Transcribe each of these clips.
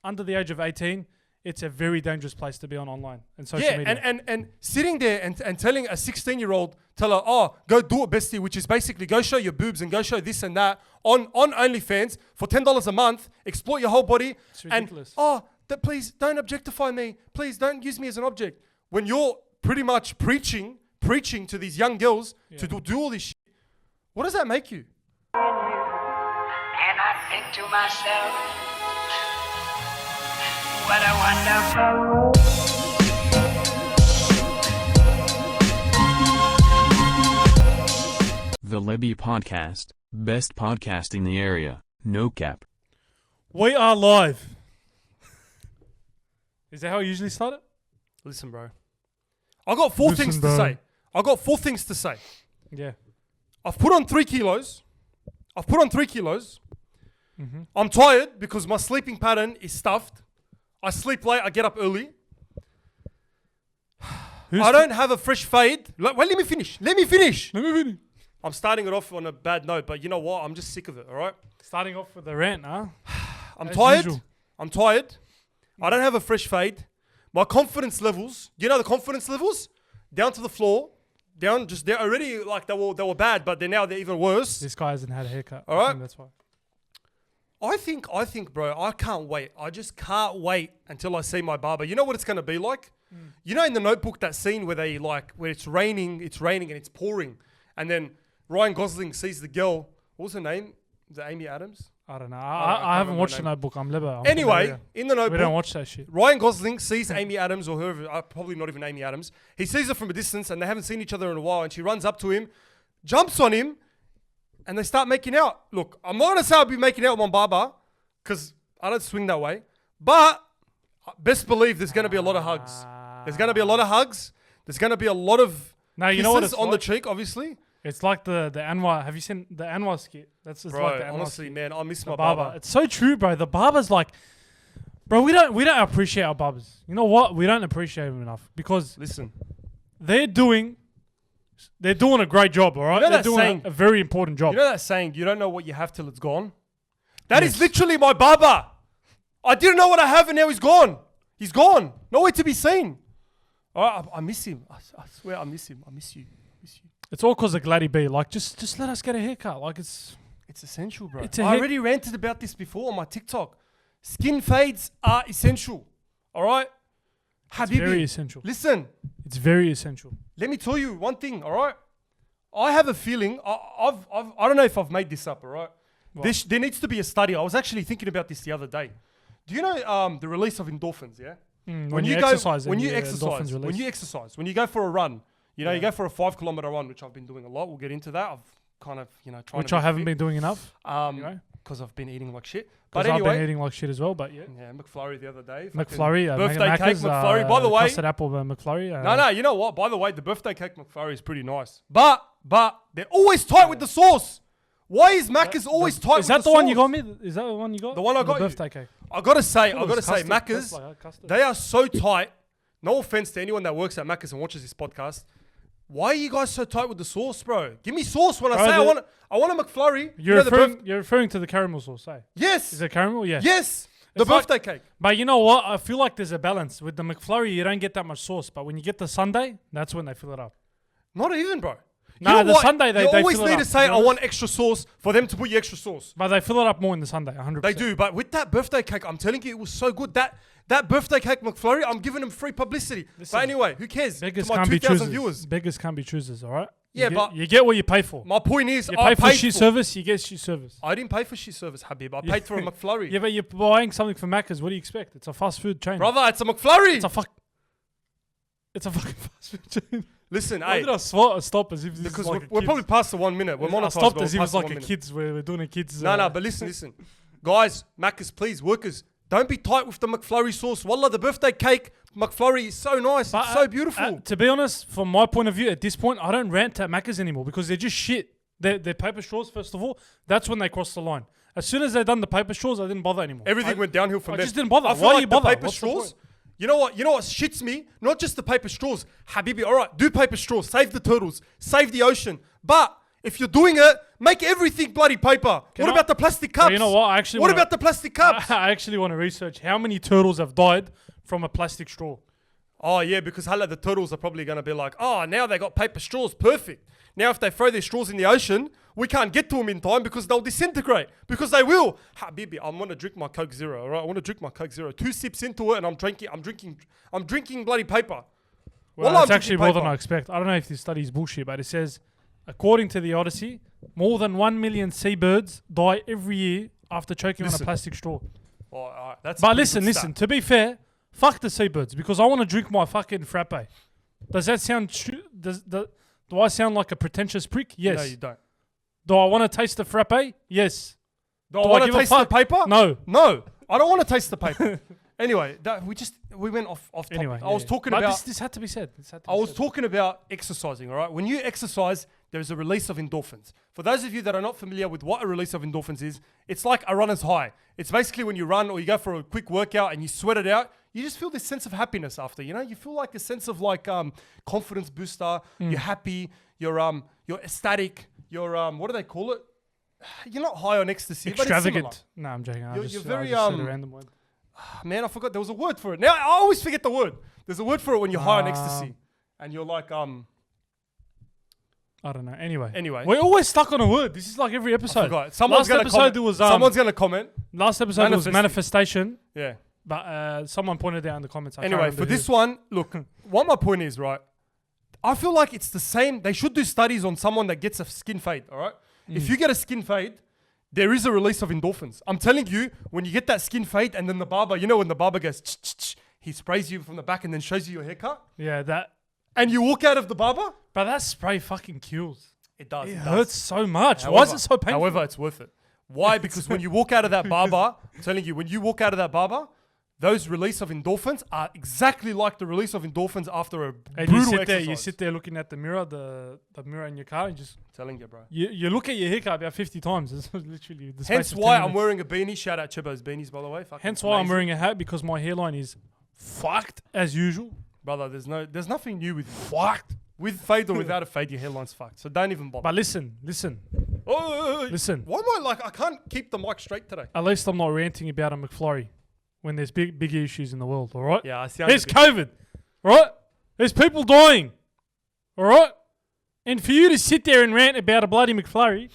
under the age of 18, it's a very dangerous place to be online and social media. And sitting there and telling a 16-year-old, tell her, oh, go do it, bestie, which is basically go show your boobs and go show this and that on OnlyFans for $10 a month, exploit your whole body. It's ridiculous. And, please don't objectify me. Please don't use me as an object. When you're pretty much preaching to these young girls to do all this shit, what does that make you? And I think to myself, what a wonderful. The Lebbie Podcast, best podcast in the area, no cap. We are live. Is that how I usually start it? Listen, bro. I got four things to say. Yeah. I've put on 3 kilos. Mm-hmm. I'm tired because my sleeping pattern is stuffed. I sleep late. I get up early. I don't have a fresh fade. Let me finish. I'm starting it off on a bad note, but you know what? I'm just sick of it, all right? Starting off with a rant, huh? I'm As tired. usual. I'm tired. I don't have a fresh fade. My confidence levels, you know the confidence levels? Down to the floor. They're already like they were bad, but they're even worse. This guy hasn't had a haircut. All right. I think that's why. I think, bro, I can't wait. I just can't wait until I see my barber. You know what it's going to be like? You know in The Notebook, that scene where where it's raining and it's pouring. And then Ryan Gosling sees the girl. What was her name? Is it Amy Adams? I don't know. I haven't watched The Notebook. I'm Lebbie. Anyway, in The Notebook. We don't watch that shit. Ryan Gosling sees Amy Adams or whoever, probably not even Amy Adams. He sees her from a distance and they haven't seen each other in a while, and she runs up to him, jumps on him, and they start making out. Look, I'm not going to say I'll be making out with my barber because I don't swing that way, but best believe there's going to be a lot of hugs. There's going to be a lot of hugs. There's going to be a lot of you know what it's on like? the cheek, obviously. It's like the Anwar. Have you seen the Anwar skit? That's just Bro, like the Anwar honestly, skit. man, I miss my barber. barber. It's so true, bro. The barber's like, bro, we don't appreciate our barbers. You know what? We don't appreciate them enough because Listen, they're doing a great job, all right? You know they're that doing saying- a very important job. you know that saying, you don't know what you have till it's gone? That is literally my barber. I didn't know what I have and now he's gone. He's gone. Nowhere to be seen. I miss him. I swear I miss him. I miss you. It's all because of Gladdy B. Like, just let us get a haircut. Like, it's essential, bro. It's a I already ranted about this before on my TikTok. Skin fades are essential. All right? Habibi, very essential. Listen, It's very essential. let me tell you one thing, all right? I have a feeling, I don't know if I've made this up, all right? There needs to be a study. I was actually thinking about this the other day. Do you know the release of endorphins, yeah? When you exercise, when you endorphins exercise, when you go for a run, you know, you go for a 5 kilometer run, which I've been doing a lot. We'll get into that. I've kind of, trying which to I haven't been doing enough. because I've been eating like shit. But Because anyway, I've been eating like shit as well. But yeah, McFlurry the other day. McFlurry, birthday cake McFlurry. By the way, custard apple McFlurry. No, you know what? By the way, the birthday cake McFlurry is pretty nice. But they're always tight with the sauce. Why is Macca's always tight with the sauce? Is that the one you got me? Is that the one you got? The one I got you. Birthday cake. I gotta say, Custard. Macca's, That's like custard. they are so tight. No offense to anyone that works at Macca's and watches this podcast. Why are you guys so tight with the sauce, bro? Give me sauce when I say I want a McFlurry. You're referring to the caramel sauce, eh? Yes. Is it caramel? Yeah. Yes. The It's like- birthday cake. But you know what? I feel like there's a balance. With the McFlurry, you don't get that much sauce. But when you get the sundae, that's when they fill it up. Not even, bro. Nah, You know the what? sundae, they You always fill it need up, to say, to be I want honest. extra sauce for them to put you extra sauce. But they fill it up more in the sundae, 100%. They do, but with that birthday cake, I'm telling you, it was so good. That birthday cake McFlurry, I'm giving them free publicity. Listen, but anyway, who cares? Beggars To my can't be 2,000 choosers. viewers. Beggars can't be choosers, all right? Yeah, but you get what you pay for. My point is, You I pay for paid shit service, you get shit service. I didn't pay for shit service, Habib. I paid for a McFlurry. Yeah, but you're buying something from Macca's. What do you expect? It's a fast food chain. Brother, it's a McFlurry. It's a fucking fast food chain. Listen, Why hey. did I stop as if this Because is like we're probably past the 1 minute. We're I monetized. stopped but as we're if it's past the like 1 a minute. kids. We're doing a kids. No, but listen. Guys, Macca's, please, workers, don't be tight with the McFlurry sauce. Wallah, the birthday cake McFlurry is so nice. But, it's so beautiful. to be honest, from my point of view, at this point, I don't rant at Macca's anymore because they're just shit. They're paper straws, first of all. That's when they cross the line. As soon as they've done the paper straws, I didn't bother anymore. Everything went downhill from I there. just didn't bother. I feel Why like do you bother? The paper What's the straws. point? You know what shits me? Not just the paper straws. Habibi, all right, do paper straws. Save the turtles. Save the ocean. But If you're doing it, make everything bloody paper. What about the plastic cups? You know what? I actually What wanna- about the plastic cups? I actually want to research how many turtles have died from a plastic straw. Oh, yeah, because hala, the turtles are probably going to be like, oh, now they got paper straws. Perfect. Now, if they throw their straws in the ocean, we can't get to them in time because they'll disintegrate. Because they will. Habibi, I'm going to drink my Coke Zero, all right? I want to drink my Coke Zero. 2 sips into it and I'm drinking bloody paper. Well, I'm it's actually drinking more than paper. I expect. I don't know if this study is bullshit, but it says, according to the Odyssey, more than 1 million seabirds die every year after choking on a Listen. plastic straw. Oh, all right, that's a But pretty listen, good listen. stat. To be fair, fuck the seabirds because I want to drink my fucking frappe. Does that sound true? Do I sound like a pretentious prick? Yes. No, you don't. Do I want to taste the frappe? Yes. Do I Do I want to give a taste the fuck? paper? No. No, I don't want to taste the paper. Anyway, we went off topic. Anyway, I was talking but about this had to be said. I was talking about exercising, all right? When you exercise, there's a release of endorphins. For those of you that are not familiar with what a release of endorphins is, it's like a runner's high. It's basically when you run or you go for a quick workout and you sweat it out, you just feel this sense of happiness after, you know? You feel like a sense of like confidence booster. You're happy, you're ecstatic, you're what do they call it? You're not high on ecstasy, but it's similar. Extravagant. No, I'm joking. You're very, I just said a random word. Man, I forgot there was a word for it. Now I always forget the word. There's a word for it when you're high on ecstasy and you're like I don't know. Anyway, Anyway. we're always stuck on a word. This is like every episode. forgot. Someone's Last gonna episode comment. there was Someone's gonna comment. last episode there was manifestation, Yeah. but someone pointed out in the comments. I can't Anyway, remember for who. this one, look, what my point is, right? I feel like it's the same. They should do studies on someone that gets a skin fade, all right? If you get a skin fade, there is a release of endorphins. I'm telling you, when you get that skin fade and then the barber, you know when the barber goes, he sprays you from the back and then shows you your haircut, Yeah, that. and you walk out of the barber, But that spray fucking kills. it does. It does. hurts so much. Why is However- it so painful? However, it's worth it. Why? Because when you walk out of that barber, I'm telling you, when you walk out of that barber, those release of endorphins are exactly like the release of endorphins after a and brutal you sit there, exercise. looking at the mirror, the mirror in your car, and just Telling you, bro. you look at your haircut about 50 times. It's literally the space Hence of why 10 I'm minutes. wearing a beanie. Shout out Chibo's beanies, by the way. Fucking Hence why I'm amazing. wearing a hat because my hairline is fucked as usual. Brother, there's nothing new with Fucked. with fade or without a fade. Your hairline's fucked. So don't even bother. But listen. Oh, Listen. Why am I like I can't keep the mic straight today? At least I'm not ranting about a McFlurry when there's big issues in the world. All right. Yeah, I see. There's COVID. All right. There's people dying. All right. And for you to sit there and rant about a bloody McFlurry,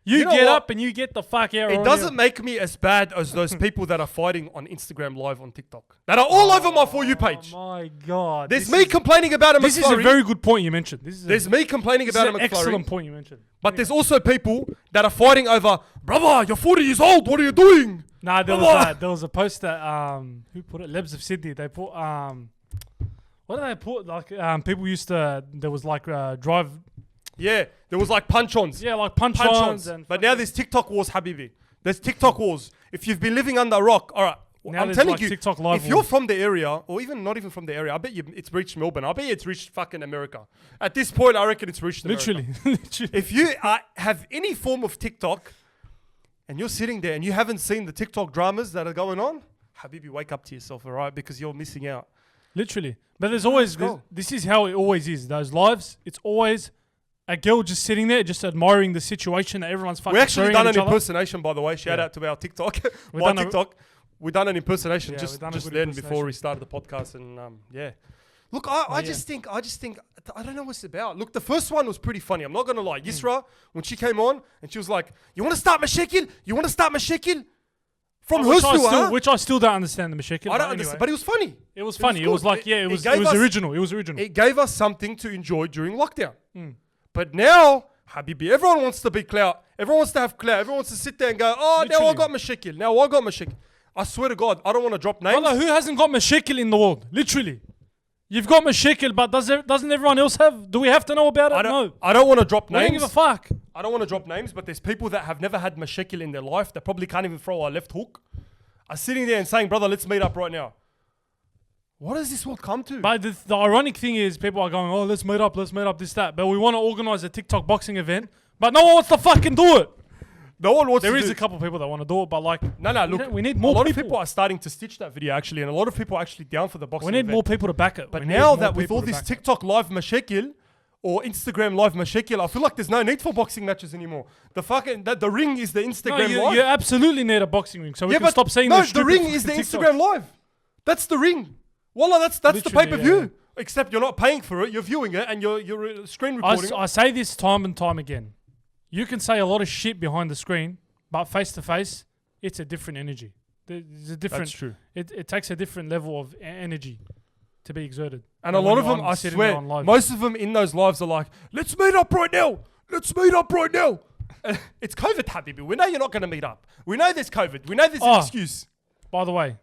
you know get what? up and you get the fuck out. It right doesn't now. make me as bad as those people that are fighting on Instagram Live on TikTok. That are all over my For You page. Oh my god. There's me complaining about a McFlurry. This is a very good point you mentioned. There's me complaining this about is a an excellent McFlurry. point you mentioned. But there's also people that are fighting over, brother, you're 40 years old. What are you doing? Nah, there was a post that who put it? Lebs of Sydney. They put what did they put? Like people used to. There was like drive. Yeah, there was like punch-ons. Yeah, like punch-ons. Punch-ons. And But now there's TikTok wars, Habibi. There's TikTok wars. If you've been living under a rock, all right. Now I'm there's telling like you, TikTok live if you're wars. from the area, or even not even from the area, I bet you it's reached Melbourne. I bet you it's reached fucking America. At this point, I reckon it's reached America. literally. If you have any form of TikTok, and you're sitting there and you haven't seen the TikTok dramas that are going on, Habibi, wake up to yourself, all right? Because you're missing out. Literally. But there's always go. this is how it always is. Those lives, it's always a girl just sitting there, just admiring the situation that everyone's fucking. We actually throwing done at an each other. impersonation, by the way. Shout Yeah. out to our TikTok. We've My done a- TikTok. We done an impersonation Yeah, just we've done a just good then before impersonation. we started the podcast, and yeah. Look, I just think I don't know what it's about. Look, the first one was pretty funny. I'm not gonna lie. Yisra, when she came on and she was like, "You want to start mashakil? You want to start mashakil?" From her to Which I still don't understand the mashakil. I don't understand, but it was funny. It was funny. It was good. like, yeah, it was gave us- original. It was original. It gave us something to enjoy during lockdown. But now, Habibi, everyone wants to be clout. Everyone wants to have clout. Everyone wants to sit there and go, "Oh, now I Literally. got mashakil. Now I got mashakil." I swear to God, I don't want to drop names. Brother, who hasn't got mashakil in the world? Literally. You've got mashakil, but doesn't everyone else have? Do we have to know about it? No. I don't want to drop We don't names. give a fuck. I don't want to drop names, but there's people that have never had mashakil in their life that probably can't even throw a left hook, are sitting there and saying, "Brother, let's meet up right now." What does this world come to? But the ironic thing is, people are going, "Oh, let's meet up, this, that." But we want to organize a TikTok boxing event, but no one wants to fucking do it. No one wants There to is do a couple of people that want to do it, but like, No, look, we need more a lot people. of people are starting to stitch that video actually, and a lot of people are actually down for the boxing we need event. more people to back it. But We need now more that with people all to this back it. TikTok live mashakil, or Instagram Live Mashekila. I feel like there's no need for boxing matches anymore. The ring is the No, Instagram you Live. absolutely need a boxing ring, so we can stop saying no, those the stupid ring is the fucking Instagram TikToks. Live. That's the ring. Wallah, that's the Literally, pay-per-view. yeah. Except you're not paying for it. You're viewing it and you're screen recording. I say this time and time again. You can say a lot of shit behind the screen, but face to face, it's a different energy. There's a different. That's true. It takes a different level of energy to be exerted. And a than lot when of you're them, on- I sitting swear, there on live. most of them in those lives are like, let's meet up right now. Let's meet up right now. It's COVID, Habibi. We know you're not going to meet up. We know there's COVID. We know there's an excuse. By the way,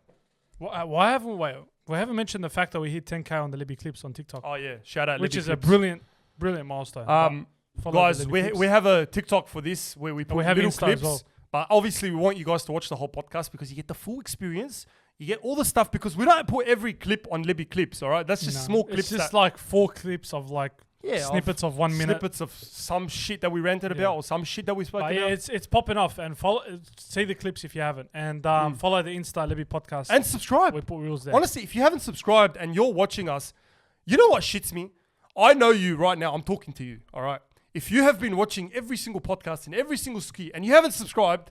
why haven't we haven't mentioned the fact that we hit 10K on the Lebbie clips on TikTok, Oh, yeah. Shout out which Lebbie is Clips. a brilliant milestone. Follow the Guys, Lebbie we clips. have a TikTok for this where we put we have little Insta as clips. well. But obviously, we want you guys to watch the whole podcast because you get the full experience. You get all the stuff because we don't put every clip on Lebbie Clips, all right? That's just small clips. It's just that, like 4 clips of like Yeah, snippets of 1 minute. snippets of some shit that we ranted Yeah. about or some shit that we spoke But about. yeah, it's popping off, and follow. See the clips if you haven't, and follow the Insta Lebbie podcast. And subscribe. we put reels there. Honestly, if you haven't subscribed and you're watching us, you know what shits me? I know you right now. I'm talking to you, all right? If you have been watching every single podcast and every single ski and you haven't subscribed,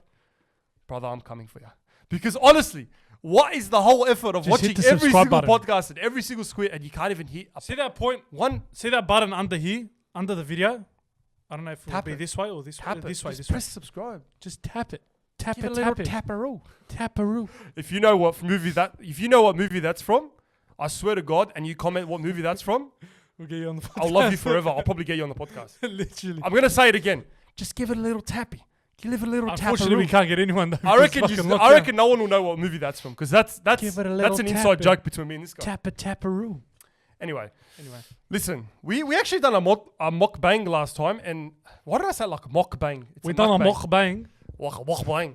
brother, I'm coming for you. Because honestly, what is the whole effort of Just hit watching the every subscribe single button. podcast and every single square and you can't even hit See that point? one? See that button under here, under the video? I don't know if it'll Tap be it. this way or this way. Tap it. This way. Just This way. press subscribe. Just tap it. Tap Give it. it a little Tap it. taparoo. Taparoo. If you know what movie that's from, I swear to God, and you comment what movie that's from, We'll get you on the podcast. I'll love you forever. I'll probably get you on the podcast. Literally. I'm gonna say it again. Just give it a little tappy. Give it a little Unfortunately, we taparoo. can't get anyone. Though, I reckon. because fucking I lockdown. reckon no one will know what movie that's from because that's Give it a little an tap inside it. joke between me and this guy. Tap a taparoo. Anyway, Anyway, listen. We actually done a mukbang last time, and why did I say like mukbang? It's we done a mukbang. mukbang. Mukbang.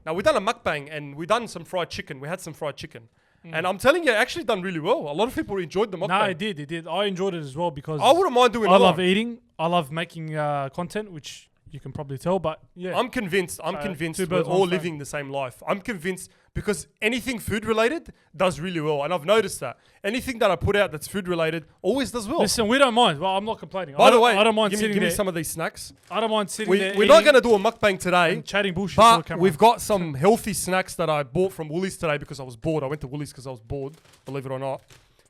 Now we done a mukbang, and we done some fried chicken. We had some fried chicken, and I'm telling you, it actually done really well. A lot of people enjoyed the mukbang. No, it did. I enjoyed it as well because I wouldn't mind doing. I another love one. eating. I love making content, which you can probably tell. But yeah, I'm convinced two we're birds, one all stone. living the same life. I'm convinced because anything food related does really well. And I've noticed that. Anything that I put out that's food related always does well. listen, we don't mind. Well, I'm not complaining. By the way, I don't mind give sitting me there. some of these snacks. I don't mind sitting there. We're not eating going to do a mukbang today, and chatting bullshit to the but camera. we've got some healthy snacks that I bought from Woolies today because I was bored. I went to Woolies because I was bored, believe it or not.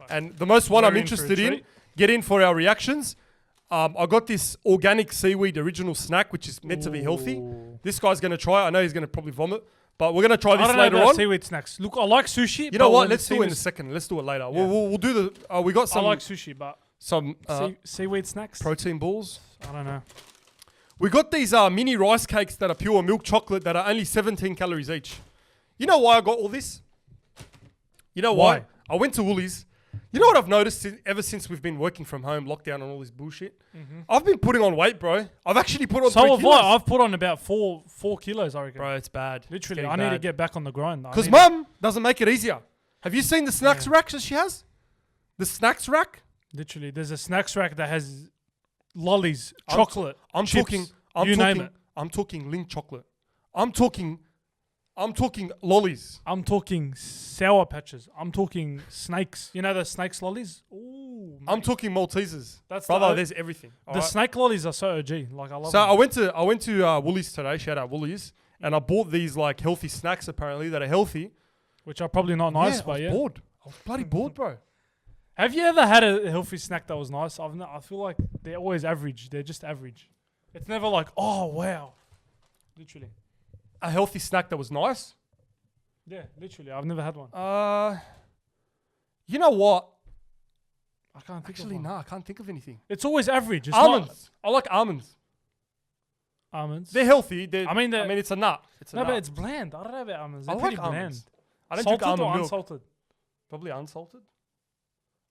And the most one We're I'm in for a interested in, treat. get in for our reactions. I got this organic seaweed original snack, which is meant to be healthy. Ooh. This guy's going to try it. I know he's going to probably vomit, but we're going to try I this don't know later about on. seaweed snacks. Look, I like sushi. You know but what? when Let's the do it in a seaweed- second. Let's do it later. Yeah. We'll do the. We got I some like sushi, but seaweed snacks. protein balls. I don't know. We got these mini rice cakes that are pure milk chocolate that are only 17 calories each. You know why I got all this? You know why? Why? I went to Woolies. You know what I've noticed ever since we've been working from home, lockdown and all this bullshit? I've been putting on weight, bro. I've actually put on 3 So have kilos. I. I've put on about 4 kilos, I reckon. Bro, it's bad. Literally, I need to get back on the grind. I Because need mum doesn't make it easier. Have you seen the snacks rack that she has? The snacks rack? Literally, there's a snacks rack that has lollies, I'm chocolate. I'm chips, talking. you name it. I'm talking Link chocolate. I'm talking lollies. I'm talking sour patches. I'm talking snakes. You know the snakes lollies? Ooh, I'm mate. talking Maltesers. That's Brother, the- there's everything. The alright? snake lollies are so OG. Like I love So them. I went to Woolies today. Shout out Woolies, and I bought these like healthy snacks apparently that are healthy. Which are probably not nice, I but was yeah. bored. I was bloody bored, bro. Have you ever had a healthy snack that was nice? I feel like they're always average. They're just average. It's never like, oh wow. Literally. A healthy snack that was nice. Yeah, literally. I've never had one. You know what? I can't think Actually, of one. no, I can't think of anything. It's always average. It's Almonds. I like almonds. Not almonds. They're healthy. I mean, it's a nut. It's a no, nut. but it's bland. I don't know about almonds. I They're like pretty almonds. bland. I don't Salted drink almond or milk. unsalted? Probably unsalted.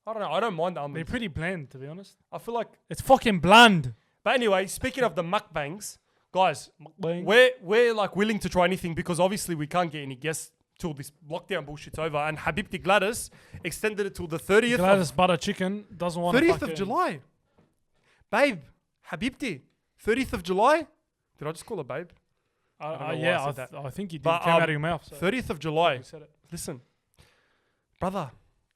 I don't know. I don't mind They're almonds. pretty bland, to be honest. I feel like. It's fucking bland. But anyway, speaking of the mukbangs, guys, Mukbang. we're like willing to try anything because obviously we can't get any guests till this lockdown bullshit's over. And Habibti Gladys extended it till the 30th. Gladys butter chicken doesn't want 30th of July. Babe, Habibti, 30th of July. Did I just call her babe? don't know why I Yeah, said that. I think you did. But, Came out of your mouth. So 30th of July. you said it. Listen, brother,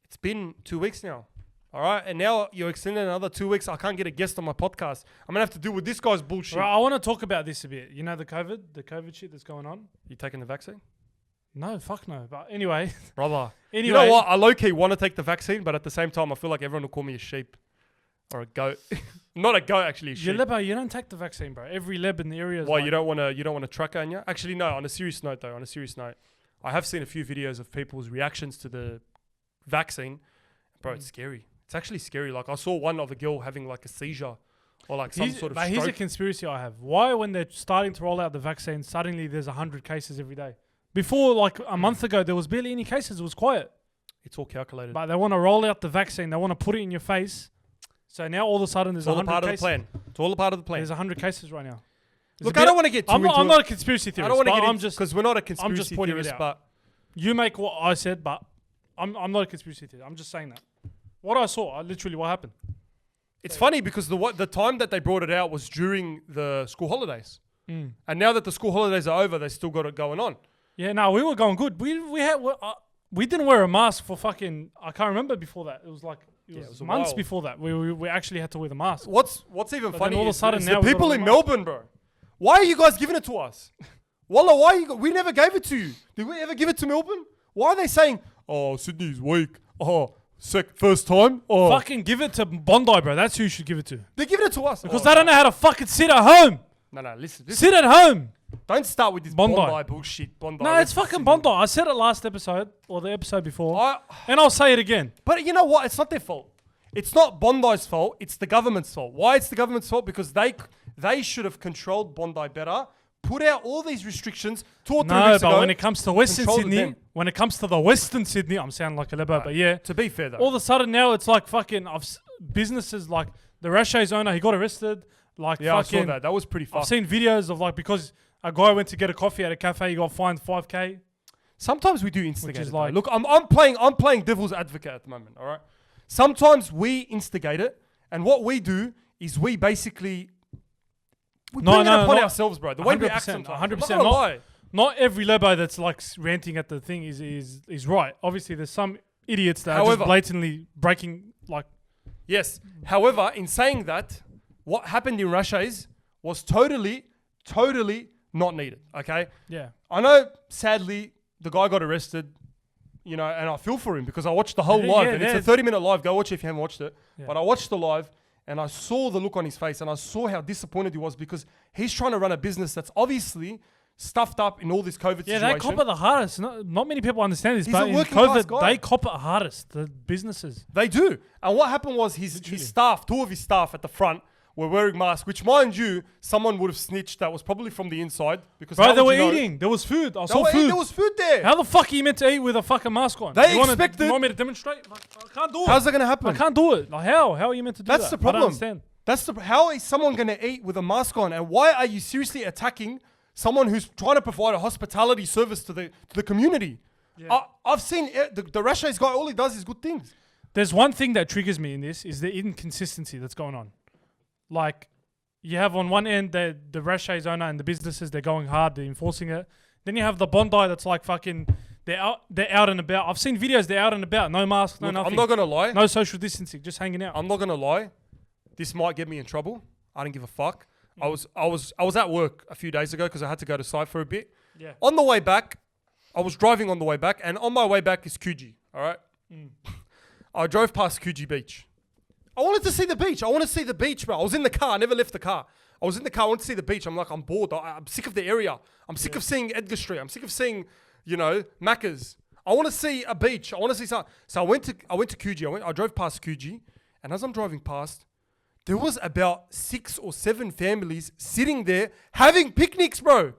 it's been 2 weeks now. All right, and now you're extending another 2 weeks. I can't get a guest on my podcast. I'm gonna have to deal with this guy's bullshit. Right, I want to talk about this a bit. You know the COVID shit that's going on? You taking the vaccine? No, fuck no. But anyway. Brother. Anyway. You know what? I low-key want to take the vaccine, but at the same time, I feel like everyone will call me a sheep. Or a goat. Not a goat, actually, a sheep. Lebba, you don't take the vaccine, bro. Every Leb in the area is Why, like, you don't want to track on you? Actually, no, on a serious note, though. On a serious note. I have seen a few videos of people's reactions to the vaccine. Bro, it's scary. It's actually scary. Like, I saw one of a girl having, like, a seizure. Or, like, some sort of But stroke. here's a conspiracy I have. Why, when they're starting to roll out the vaccine, suddenly there's 100 cases every day? Before, like, a month ago, there was barely any cases. It was quiet. It's all calculated. But they want to roll out the vaccine. They want to put it in your face. So now all of a sudden there's It's all a 100 part of the cases. plan. It's all a part of the plan. There's 100 cases right now. Look, I don't want to get too I'm into not a conspiracy I theorist. don't want to but get I'm into just because we're not a conspiracy pointing it theorist, out. but you make what I said, but I'm not a conspiracy theorist. I'm just saying that. What I saw, literally what happened. it's funny because the time that they brought it out was during the school holidays, and now that the school holidays are over, they still got it going on. Yeah, no, we were going good. We didn't wear a mask for fucking. I can't remember before that. It was like it was a months while. before that. We actually had to wear the mask. What's even But funny then all of a is sudden the now we people gotta in wear Melbourne, bro. Why are you guys giving it to us? Wallah, why we never gave it to you? Did we ever give it to Melbourne? Why are they saying, "Oh, Sydney's weak"? Oh, first time. Oh, Fucking give it to Bondi, bro. That's who you should give it to. they're giving it to us Because they don't know how to fucking sit at home. No, listen. Sit at home. Don't start with this Bondi. Bondi bullshit. Bondi. No, it's fucking Bondi. I said it last episode or the episode before, and I'll say it again. But you know what? It's not their fault. It's not Bondi's fault. It's the government's fault. Why it's the government's fault? Because they should have controlled Bondi better. Put out all these restrictions 2 or 3 No, weeks ago. but when it comes to Western controlled Sydney, them. when it comes to the Western Sydney, I'm sounding like a Lebo, but yeah. To be fair though, All of a sudden now it's like fucking businesses like the Rashay's owner, he got arrested. Like yeah, I fucking, saw that. That was pretty I've fast. seen videos of like because a guy went to get a coffee at a cafe, he got fined $5,000. Sometimes we do instigate is it. Though. like- Look, I'm playing devil's advocate at the moment. All right. Sometimes we instigate it, and what we do is we basically bring it upon ourselves, bro. The way we act 100%, sometimes. 100%. I'm not gonna lie. Not every Lebo that's like ranting at the thing is right. Obviously, there's some idiots that are just However- blatantly breaking like. Yes. However, in saying that, what happened in Russia was totally not needed. Okay. Yeah. I know, sadly, the guy got arrested, you know, and I feel for him because I watched the whole Yeah, live, yeah, and it's a yeah. 30-minute live. Go watch it if you haven't watched it. Yeah. But I watched the live, and I saw the look on his face, and I saw how disappointed he was because he's trying to run a business that's obviously stuffed up in all this COVID Yeah, situation. they cop it the hardest. Not many people understand this, He's but a in working class COVID, guy. they cop it hardest. The businesses. They do. And what happened was his staff, 2 of his staff at the front, were wearing masks, which, mind you, someone would have snitched that was probably from the inside. Because Bro, how they would were you know? eating. There was food. I They saw were eating. food. There was food there. How the fuck are you meant to eat with a fucking mask on? They you wanna- expected- You want me to demonstrate? Like, I can't do it. How's that going to happen? I can't do it. Like how? How are you meant to do That's that? the I don't problem. understand. How is someone going to eat with a mask on? And why are you seriously attacking someone who's trying to provide a hospitality service to the community? Yeah. I've seen the Russia's guy, all he does is good things. There's one thing that triggers me in this is the inconsistency that's going on. Like, you have on one end the Rashay's owner and the businesses, they're going hard, they're enforcing it. Then you have the Bondi that's like fucking, they're out and about. I've seen videos, they're out and about, no masks, no Look, nothing. I'm not going to lie. No social distancing, just hanging out. I'm not going to lie. This might get me in trouble. I don't give a fuck. I was at work a few days ago because I had to go to site for a bit. Yeah. On the way back, I was driving on the way back, and on my way back is Coogee. All right. I drove past Coogee Beach. I wanted to see the beach. I want to see the beach, bro. I was in the car. I never left the car. I was in the car. I wanted to see the beach. I'm like, I'm bored. I'm sick of the area. I'm sick of seeing Edgar Street. I'm sick of seeing, Macca's. I want to see a beach. I want to see something. So I went to Coogee. I drove past Coogee, and as I'm driving past, there was about 6 or 7 families sitting there having picnics, bro.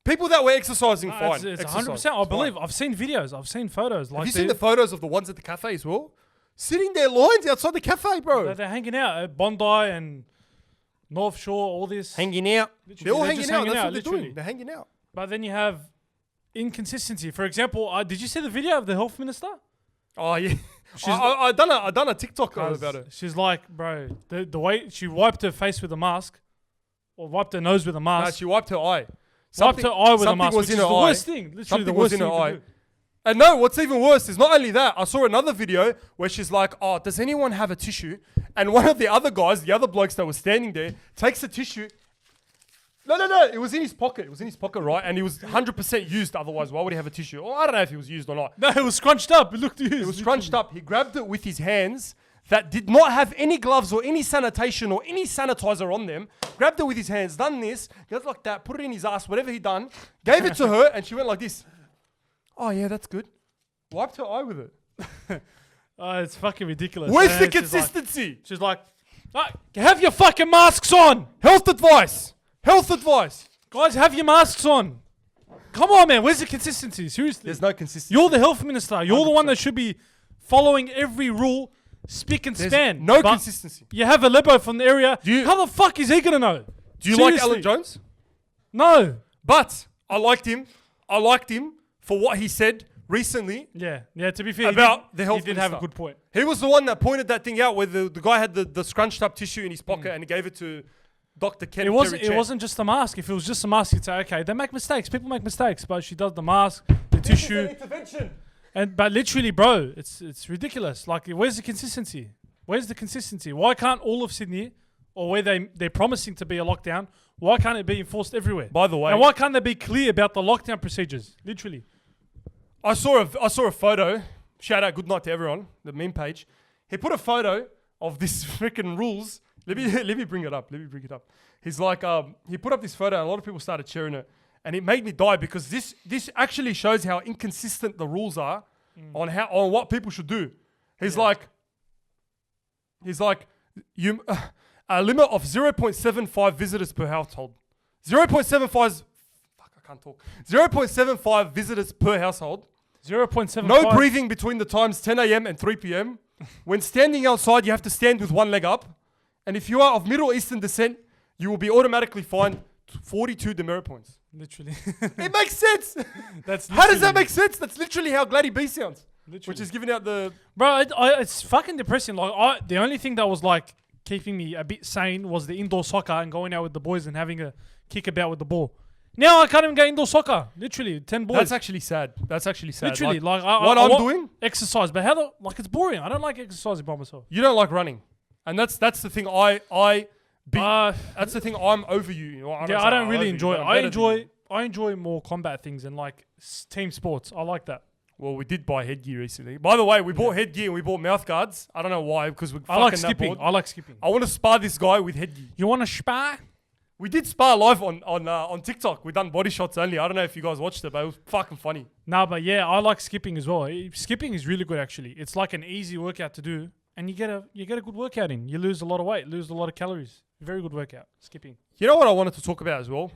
People that were exercising, fine. It's Exercise, 100%. I fine. believe. I've seen videos. I've seen photos. Like Have you seen the photos of the ones at the cafe as well? Sitting there lines outside the cafe, bro. They're hanging out at Bondi and North Shore, all this. Hanging out. Literally, They're all they're hanging just out. hanging That's out, what they're literally. doing. They're hanging out. But then you have inconsistency. For example, did you see the video of the health minister? Oh, yeah. I done a TikTok Guys, about it. She's like, bro, the way she wiped her face with a mask, or wiped her nose with a No, mask, she wiped her eye. wiped her eye with a something mask, was which in is her the eye. worst thing. Literally Something the was worst in thing her you eye. can do. And no, what's even worse is not only that, I saw another video where she's like, oh, does anyone have a tissue? And one of the other guys, the other blokes that were standing there, takes the tissue. No. It was in his pocket. It was in his pocket, right? And it was 100% used. Otherwise, why would he have a tissue? Or I don't know if it was used or not. No, it was scrunched up. It looked used. It was scrunched up. He grabbed it with his hands that did not have any gloves or any sanitation or any sanitizer on them. Grabbed it with his hands, done this, goes like that, put it in his ass, whatever he done, gave it to her, and she went like this. Oh, yeah, that's good. Wiped her eye with it. Oh, it's fucking ridiculous. Where's man. the consistency? She's like, have your fucking masks on. Health advice. Health advice. Guys, have your masks on. Come on, man. Where's the consistency? Seriously. There's no consistency. You're the health minister. You're the one 100%. that should be following every rule, spick and There's span. no But consistency. You have a Lebbo from the area. Do you- How the fuck is he going to know? Do you like Seriously. Alan Jones? No. But I liked him. I liked him for what he said recently. Yeah. Yeah, to be fair, About he the health he did have a minister. good point. He was the one that pointed that thing out where the guy had the scrunched up tissue in his pocket and he gave it to Dr. Ken. It wasn't just a mask. If it was just a mask, you'd say, okay, they make mistakes. People make mistakes. But she does the mask, the tissue. Intervention. But literally, bro, it's ridiculous. Like, where's the consistency? Where's the consistency? Why can't all of Sydney, or where they're promising to be a lockdown, why can't it be enforced everywhere? By the way, And why can't they be clear about the lockdown procedures? Literally. I saw a photo. Shout out, good night to everyone. The meme page. He put a photo of this freaking rules. Let me bring it up. He's like, he put up this photo, and a lot of people started sharing it, and it made me die because this actually shows how inconsistent the rules are on what people should do. He's like, you a limit of 0.75 visitors per household. 0.75 0.75 visitors per household. 0.75. No breathing between the times 10 a.m. and 3 p.m. When standing outside, you have to stand with one leg up. And if you are of Middle Eastern descent, you will be automatically fined 42 demerit points. Literally. It makes sense. That's How does that literally- make sense? That's literally how Gladdy B sounds. Literally. Which is giving out the... Bro, it's fucking depressing. Like, the only thing that was like keeping me a bit sane was the indoor soccer and going out with the boys and having a kick about with the ball. Now I can't even get indoor soccer. Literally, 10 boys. That's actually sad. Literally, Like, like what I I'm want doing? exercise, but it's boring. I don't like exercising by myself. You don't like running. And that's the thing that's the thing I'm over you. You know, I say don't I'm really over enjoy you, it. but I'm better than you. I enjoy more combat things and like team sports. I like that. Well, we did buy headgear recently. By the way, we bought headgear and we bought mouth guards. I don't know why, because we're I like fucking that skipping. bored. I like skipping. I want to spar this guy with headgear. You want to spar? We did spar live on TikTok. We done body shots only. I don't know if you guys watched it, but it was fucking funny. No, but yeah, I like skipping as well. Skipping is really good actually. It's like an easy workout to do, and you get a good workout in. You lose a lot of weight, lose a lot of calories. Very good workout. Skipping. You know what I wanted to talk about as well?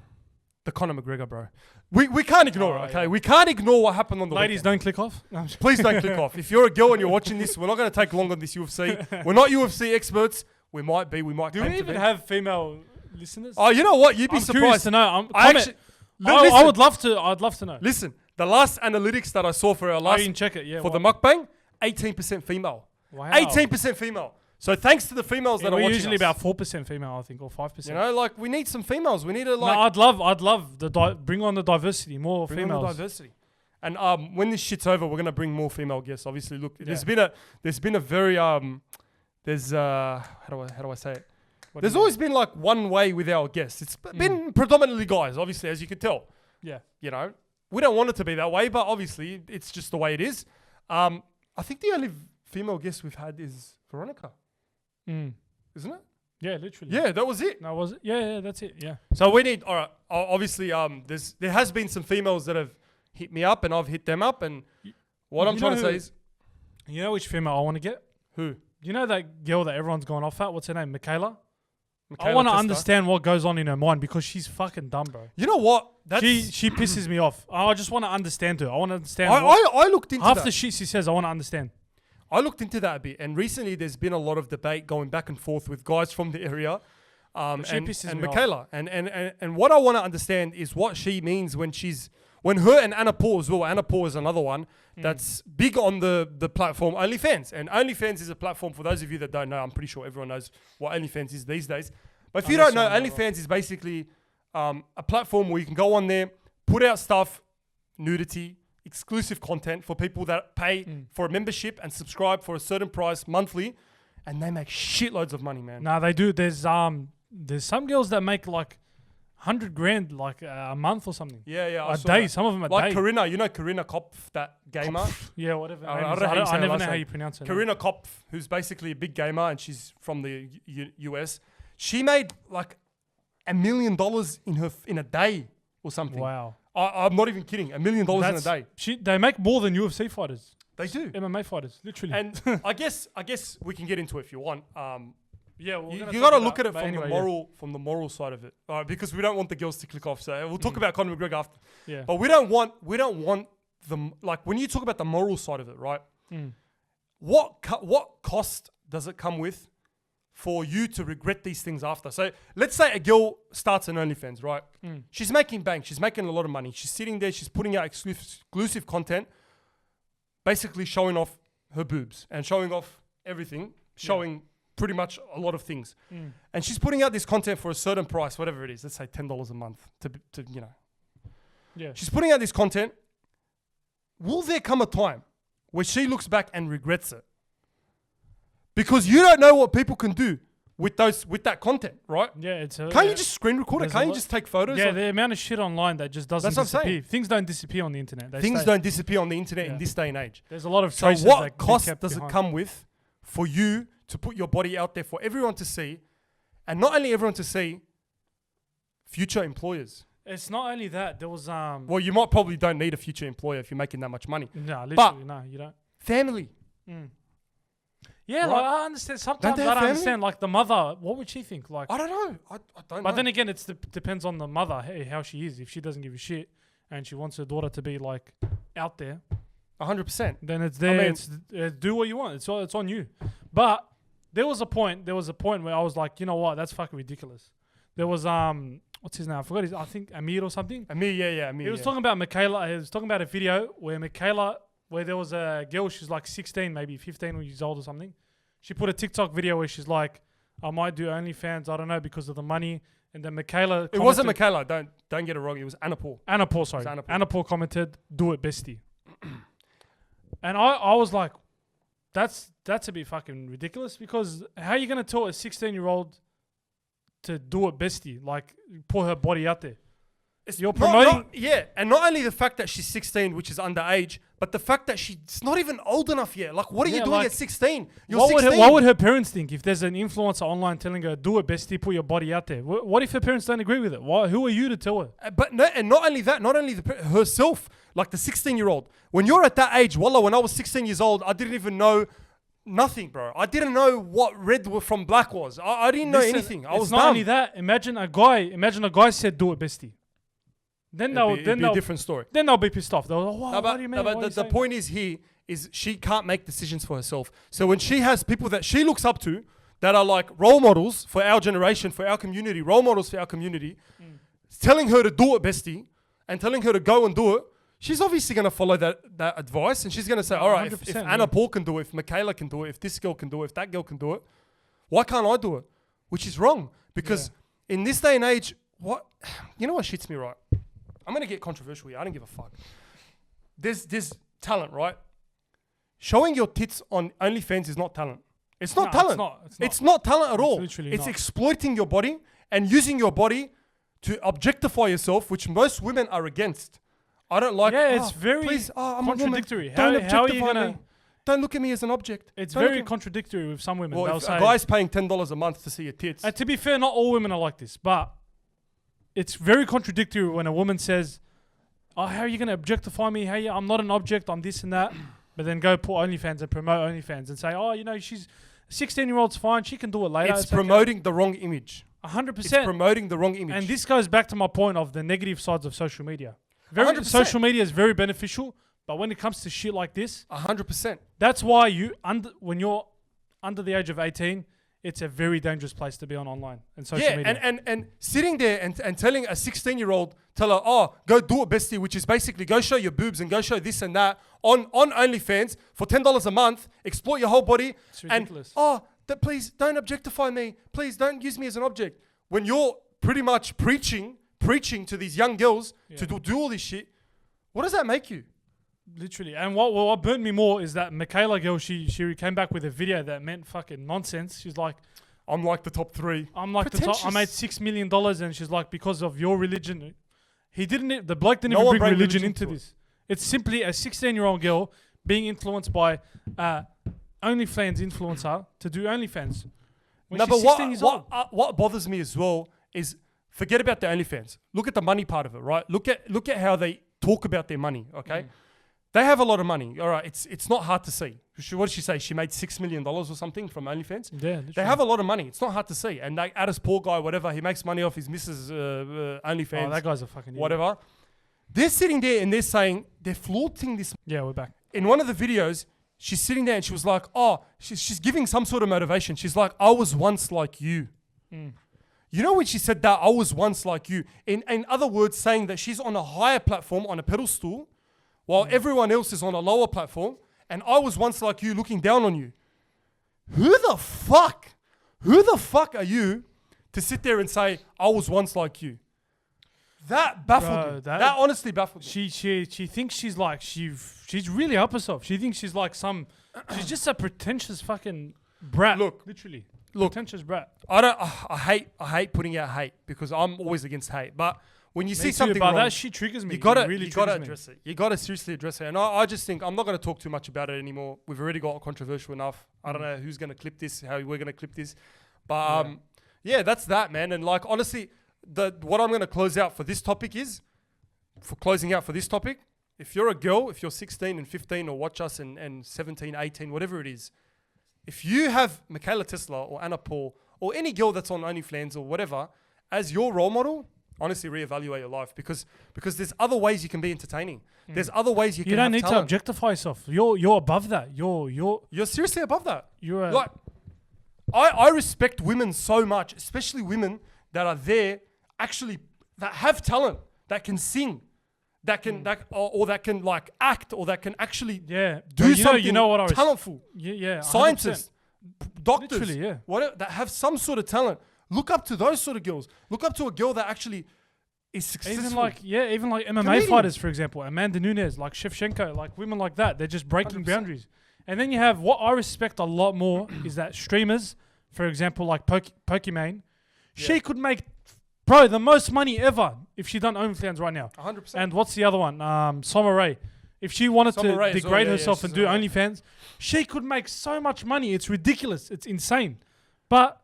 The Conor McGregor, bro. We can't ignore it, okay? yeah. We can't ignore what happened on the Ladies, weekend. don't click off. No, I'm just- Please don't click off. If you're a girl and you're watching this, we're not going to take long on this UFC. We're not UFC experts. We might be. We might. Do claim we to even be. have female listeners? Oh, you know what? You'd be I'm curious surprised. to know. I Comment. actually, I listen, would love to. I'd love to know. listen. The last analytics that I saw for our I last didn't check it. Yeah. for what? the mukbang, 18% female. Wow. 18% female. So thanks to the females Yeah, that are we're watching usually us. about 4% female, I think, or 5%. You know, like we need some females. We need to No, like I'd love bring on the diversity, more bring on females. the diversity. And when this shit's over, we're gonna bring more female guests. Obviously, look, there's been a very there's how do I say it? What do There's you always been like one way with our guests. It's been predominantly guys, obviously, as you can tell. Yeah. You know, we don't want it to be that way, but obviously, it's just the way it is. I think the only female guest we've had is Veronica, isn't it? Yeah, literally. Yeah, that was it. No, was it? Yeah, that's it. Yeah. So we need, all right, obviously, there has been some females that have hit me up and I've hit them up. And what I'm you trying know to say who- is, You know which female I want to get? who? You know that girl that everyone's gone off at? What's her name? Michaela? I Michaela want to Testa? understand what goes on in her mind because she's fucking dumb, bro. You know what? That's, She pisses me off. I just want to understand her. I want to understand I looked into half that. the shit she says. I want to understand. I looked into that a bit. And recently there's been a lot of debate going back and forth with guys from the area. she pisses and me off. Michaela. And what I want to understand is what she means when her and Anna Paul as well. Anna Paul is another one that's big on the platform OnlyFans. And OnlyFans is a platform, for those of you that don't know, I'm pretty sure everyone knows what OnlyFans is these days. But if you don't know, OnlyFans is basically a platform where you can go on there, put out stuff, nudity, exclusive content for people that pay for a membership and subscribe for a certain price monthly, and they make shitloads of money, man. Nah, they do. There's some girls that make like 100 grand like a month or something. Yeah, I A saw day. that. Some of them a Like day. Karina, you know Karina Kopf, that gamer. Yeah, whatever. I her name don't know is. how you say I her never last know how name. you pronounce it. Karina Kopf, who's basically a big gamer and she's from the US. She made like $1 million in a day or something. Wow. I'm not even kidding. $1 million in a day. They make more than UFC fighters, They do. MMA fighters, literally. And I guess we can get into it if you want. yeah, You got to look at it from the moral side of it, because we don't want the girls to click off. So we'll talk about Conor McGregor after. Yeah. But we don't want the like when you talk about the moral side of it, right? What cost does it come with for you to regret these things after? So let's say a girl starts an OnlyFans, right? She's making bank. She's making a lot of money. She's sitting there. She's putting out exclusive content, basically showing off her boobs and showing off everything, showing pretty much a lot of things. And she's putting out this content for a certain price, whatever it is. Let's say $10 a month to you know. Yeah. She's putting out this content. Will there come a time where she looks back and regrets it? Because you don't know what people can do with that content, right? Yeah, Can't you just screen record it? There's a Can't you lot- just take photos? Yeah, of- the amount of shit online that just doesn't That's what I'm disappear. saying. Things don't disappear on the internet. They Things stay. don't disappear on the internet in Yeah. this day and age. There's a lot of So traces what that get cost kept does it behind. come with for you to put your body out there for everyone to see, and not only everyone to see, future employers? It's not only that. There was Well, you might probably don't need a future employer if you're making that much money. no, literally no, you don't. Family. Yeah, Right. like I understand. Sometimes they I have don't family? understand. Like the mother, what would she think? Like, I don't know. I don't know. but then again, it depends on the mother, how she is. If she doesn't give a shit and she wants her daughter to be like out there, 100%. then it's there. mean- Do what you want. It's on you. But there was a point where I was like, you know what? That's fucking ridiculous. There was what's his name? I forgot his. I think Amir or something. Amir, yeah, Amir. He was yeah. talking about Michaela. He was talking about a video where there was a girl. She's like 16, maybe 15 years old or something. She put a TikTok video where she's like, I might do OnlyFans. I don't know because of the money. And then Michaela. It wasn't Michaela. Don't get it wrong. It was Anna Paul. Anna Paul, sorry. Anna Paul. Anna Paul commented, "Do it, bestie." And I was like, that's a bit fucking ridiculous because how are you gonna tell a 16-year-old to do it, bestie? Like put her body out there. You're promoting. And not only the fact that she's 16, which is underage, but the fact that she's not even old enough yet. Like, what are you Yeah, doing like, at 16? You're What 16. would her parents think if there's an influencer online telling her, "Do it, bestie, put your body out there"? What if her parents don't agree with it? Who are you to tell her? But no, and not only that, herself, like the 16-year-old. When you're at that age, wallah, when I was 16 years old, I didn't even know nothing, bro. I didn't know what red from black was. I didn't know Listen, anything. I it's was not dumb. only that. Imagine a guy said, "Do it, bestie." Then It'd be a different story. Then they'll be pissed off. They'll go, "Wow, No, what do you mean?" Why are you the saying point is here is she can't make decisions for herself. So when she has people that she looks up to that are like role models for our generation, for our community, role models for our community, telling her to do it, bestie, and telling her to go and do it, she's obviously going to follow that advice, and she's going to say, all right, if 100%, Anna Paul can do it, if Michaela can do it, if this girl can do it, if that girl can do it, why can't I do it? Which is wrong, because in this day and age, you know what shits me, right? I'm going to get controversial here. I don't give a fuck. There's talent, right? Showing your tits on OnlyFans is not talent. It's not talent. It's not talent at all. literally It's not. exploiting your body and using your body to objectify yourself, which most women are against. I don't like. Yeah, it's very I'm a woman. contradictory. Don't How are you objectify gonna? me. Don't look at me as an object. It's Don't look very at- contradictory with some women. Well, They'll if say, a guy's paying $10 a month to see your tits, to be fair, not all women are like this, but it's very contradictory when a woman says, "Oh, how are you going to objectify me? Hey, I'm not an object. I'm this and that." But then go put OnlyFans and promote OnlyFans and say, "Oh, you know, she's 16-year-old's fine. She can do it later." it's promoting the wrong image. 100%. It's promoting the wrong image. And this goes back to my point of the negative sides of social media. 100%. Social media is very beneficial, but when it comes to shit like this, 100%. that's why when you're under the age of 18, it's a very dangerous place to be online and social media. and sitting there and telling a 16-year-old, tell her, oh, go do it, bestie, which is basically go show your boobs and go show this and that on OnlyFans for $10 a month, exploit your whole body. It's ridiculous. And, please don't objectify me. Please don't use me as an object. When you're pretty much preaching to these young girls to do all this shit, what does that make you? Literally. And what burnt me more is that Michaela girl, she came back with a video that meant fucking nonsense. She's like, I'm like the top 3. I'm like the top. I made $6 million, and she's like, because of your religion. The bloke didn't No even one bring bring religion religion into to it. this. It's simply a 16-year-old girl being influenced by OnlyFans influencer to do OnlyFans. When No, she's but 16 years old. what bothers me as well is forget about the OnlyFans. Look at the money part of it, right? Look at how they talk about their money. Okay, they have a lot of money. All right, it's not hard to see. What did she say? She made $6 million or something from OnlyFans. Yeah, literally. They have a lot of money. It's not hard to see. And like Addis poor guy, whatever, he makes money off his missus OnlyFans. Oh, that guy's a fucking idiot. whatever. They're sitting there and they're saying they're flaunting this. Yeah, we're back. In one of the videos, she's sitting there and she was like, oh, she's giving some sort of motivation. She's like, I was once like you. You know when she said that, I was once like you. In other words, saying that she's on a higher platform, on a pedestal, while everyone else is on a lower platform, and I was once like you looking down on you. Who the fuck are you to sit there and say, I was once like you? That baffled me. That honestly baffled me. She thinks she's like she's really up herself. She thinks she's like she's just a pretentious fucking brat. Look. Literally. Look. Pretentious brat. I hate putting out hate because I'm always against hate. But when you see Me too, something but wong, that shit triggers me. you gotta It address it. You gotta seriously address it. And I just think I'm not gonna talk too much about it anymore. We've already got controversial enough. I don't know who's gonna clip this, how we're gonna clip this. But yeah, that's that, man. And like honestly, what I'm gonna close out for this topic is if you're a girl, if you're 16 and 15 or watch us and 17, 18, whatever it is, if you have Michaela Tesla or Anna Paul or any girl that's on OnlyFans or whatever as your role model, honestly reevaluate your life because there's other ways you can be entertaining. There's other ways you can don't have need to talent. objectify yourself. You're above that. You're seriously above that. You're a- like I respect women so much, especially women that are there actually that have talent, that can sing, that can or that can like act or that can actually do something you know what I was talentful. Yeah, 100%. Scientists, doctors, Literally, yeah. whatever, that have some sort of talent. Look up to those sort of girls. Look up to a girl that actually is successful. Even like MMA Comedians. fighters, for example, Amanda Nunes, like Shevchenko, like women like that. They're just breaking 100%. boundaries. And then you have what I respect a lot more is that streamers, for example, like Pokimane, she could make the most money ever if she done OnlyFans right now. 100%. And what's the other one? Summer Rae. If she wanted Summer to Rae as well, degrade yeah, herself she's and do on that. OnlyFans, she could make so much money. It's ridiculous. It's insane. But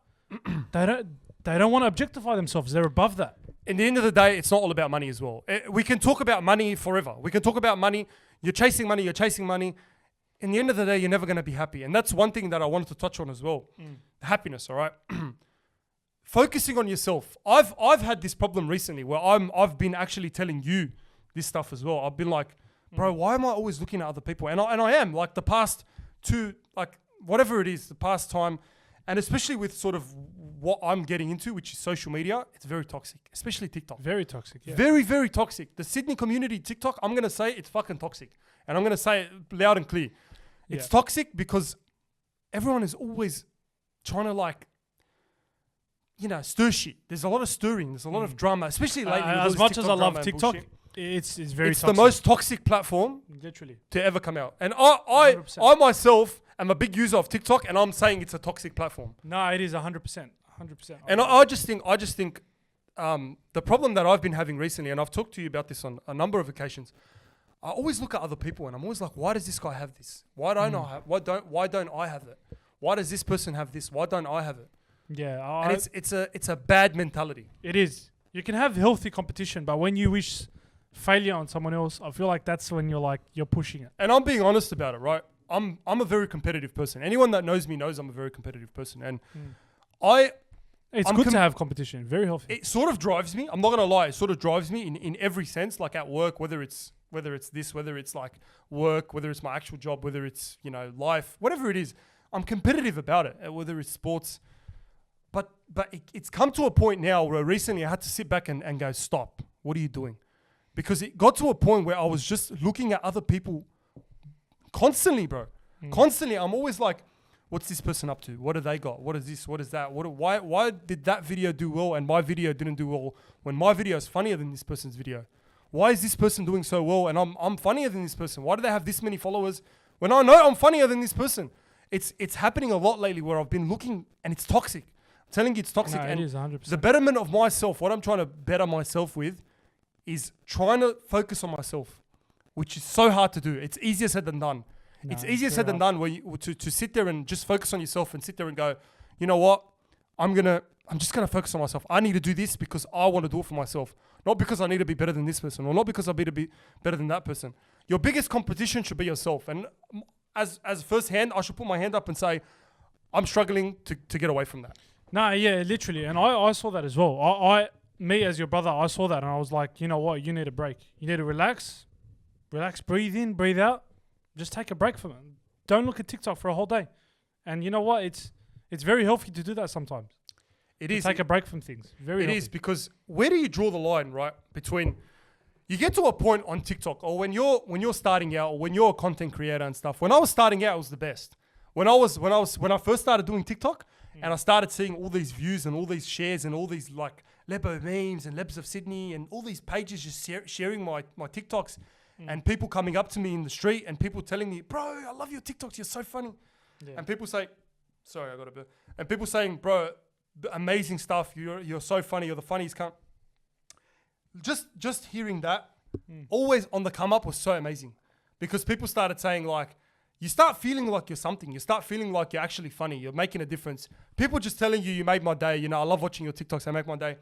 they don't want to objectify themselves. They're above that. In the end of the day, it's not all about money as well. We can talk about money forever. We can talk about money. You're chasing money. In the end of the day, you're never going to be happy. And that's one thing that I wanted to touch on as well. Happiness, all right? Focusing on yourself. I've had this problem recently where I've been actually telling you this stuff as well. I've been like, bro, why am I always looking at other people? And I am like the past whatever it is, the past time, and especially with sort of what I'm getting into, which is social media, it's very toxic, especially TikTok. Very toxic. Yeah. Very, very toxic. The Sydney community TikTok, I'm going to say it's fucking toxic. And I'm going to say it loud and clear. It's toxic because everyone is always trying to stir shit. There's a lot of stirring. There's a lot of drama, especially lately. with all As this much as I TikTok love drama and TikTok, bullshit. it's very It's toxic. the most toxic platform Literally. to ever come out. And I 100%. myself am a big user of TikTok, and I'm saying it's a toxic platform. No, it is 100%. 100%. And I just think the problem that I've been having recently, and I've talked to you about this on a number of occasions, I always look at other people and I'm always like, why does this guy have this? Why don't I have it? Why does this person have this? Why don't I have it? Yeah, And it's a bad mentality. it is. You can have healthy competition, but when you wish failure on someone else, I feel like that's when you're pushing it. And I'm being honest about it, right? I'm a very competitive person. Anyone that knows me knows I'm a very competitive person. And It's I'm good to have competition. Very healthy. it sort of drives me. I'm not gonna lie. It sort of drives me in every sense, like at work, whether it's this, whether it's like work, whether it's my actual job, whether it's life, whatever it is. I'm competitive about it. Whether it's sports, but it's come to a point now where recently I had to sit back and go, stop. What are you doing? Because it got to a point where I was just looking at other people constantly, bro. Constantly, I'm always like, what's this person up to? What do they got? What is this? What is that? Why did that video do well and my video didn't do well when my video is funnier than this person's video? why is this person doing so well and I'm funnier than this person? Why do they have this many followers when I know I'm funnier than this person? It's happening a lot lately where I've been looking and it's toxic. I'm telling you, it's toxic. No, and it is 100%. the betterment of myself, what I'm trying to better myself with, is trying to focus on myself, which is so hard to do. It's easier said than done. No, it's easier it's said very than done where to sit there and just focus on yourself and sit there and go, you know what? I'm just gonna focus on myself. I need to do this because I want to do it for myself, not because I need to be better than this person, or not because I need to be better than that person. Your biggest competition should be yourself. And as first hand, I should put my hand up and say, I'm struggling to get away from that. No, yeah, literally. And I saw that as well. Me as your brother, I saw that and I was like, you know what? You need a break. You need to relax, breathe in, breathe out. Just take a break from it. Don't look at TikTok for a whole day. And you know what? It's very healthy to do that sometimes. It is. Take a break from things. Very healthy. It is, because where do you draw the line, right? Between, you get to a point on TikTok, or when you're starting out, or when you're a content creator and stuff. When I was starting out, it was the best. When I first started doing TikTok, and I started seeing all these views and all these shares and all these like Lebo memes and Lebs of Sydney and all these pages just sharing my TikToks, and people coming up to me in the street and people telling me, bro, I love your TikToks, you're so funny. Yeah. And people say, sorry, I got a bit. And people saying, bro, amazing stuff, you're so funny, you're the funniest cunt. Just hearing that, always on the come up, was so amazing, because people started saying like, you start feeling like you're something. You start feeling like you're actually funny. You're making a difference. People just telling you made my day. You know, I love watching your TikToks. They make my day.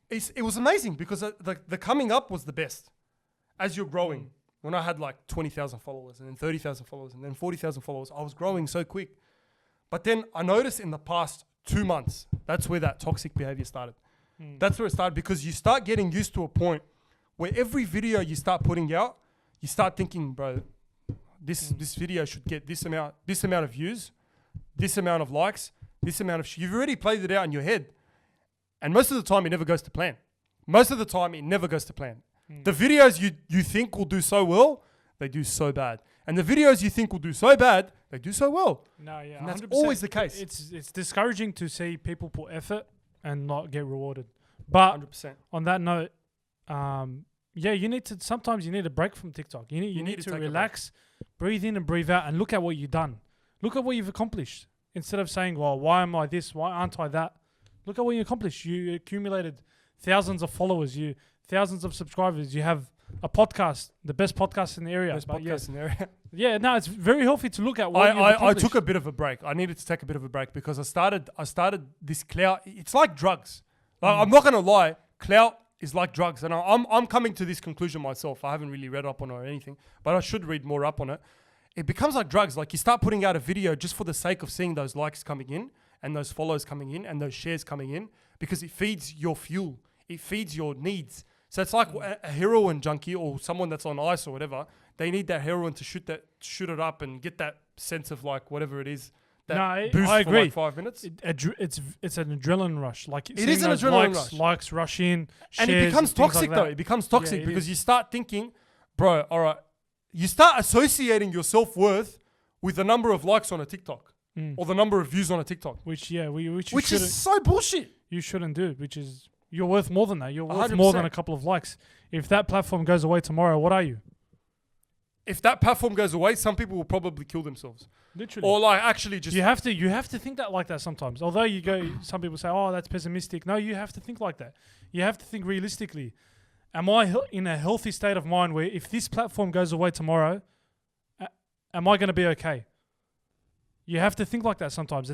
It was amazing, because the coming up was the best. As you're growing, when I had like 20,000 followers and then 30,000 followers and then 40,000 followers, I was growing so quick. But then I noticed in the past 2 months, that's where that toxic behavior started. That's where it started, because you start getting used to a point where every video you start putting out, you start thinking, bro, this video should get this amount of views, this amount of likes, this amount of you've already played it out in your head. And most of the time it never goes to plan. The videos you think will do so well, they do so bad. And the videos you think will do so bad, they do so well. No, yeah, and that's 100%. always the case. It's discouraging to see people put effort and not get rewarded. But 100%. on that note, sometimes you need a break from TikTok. You need to relax, breathe in and breathe out, and look at what you've done. Look at what you've accomplished. Instead of saying, well, why am I this? Why aren't I that? Look at what you accomplished. You accumulated thousands of followers, thousands of subscribers. You have a podcast, the best podcast in the area. Yeah, no, it's very healthy to look at what you've accomplished. I took a bit of a break. I needed to take a bit of a break, because I started this clout. It's like drugs. Like, I'm not going to lie. Clout is like drugs. And I'm coming to this conclusion myself. I haven't really read up on it or anything, but I should read more up on it. It becomes like drugs. Like, you start putting out a video just for the sake of seeing those likes coming in and those follows coming in and those shares coming in, because it feeds your fuel. It feeds your needs. So it's like a heroin junkie or someone that's on ice or whatever. They need that heroin to shoot it up and get that sense of like whatever it is. Boost I agree. For like 5 minutes. It's an adrenaline rush. Like, it is an adrenaline rush. Likes rush in, and it becomes toxic like though. It becomes toxic because you start thinking, bro, all right. You start associating your self-worth with the number of likes on a TikTok or the number of views on a TikTok. Which is so bullshit. You shouldn't do, which is, you're worth more than that. You're worth 100%. More than a couple of likes. If that platform goes away tomorrow, what are you? If that platform goes away, some people will probably kill themselves. Literally. Or like actually just... You have to think that like that sometimes. Although some people say, oh, that's pessimistic. No, you have to think like that. You have to think realistically. Am I in a healthy state of mind where if this platform goes away tomorrow, am I going to be okay? You have to think like that sometimes.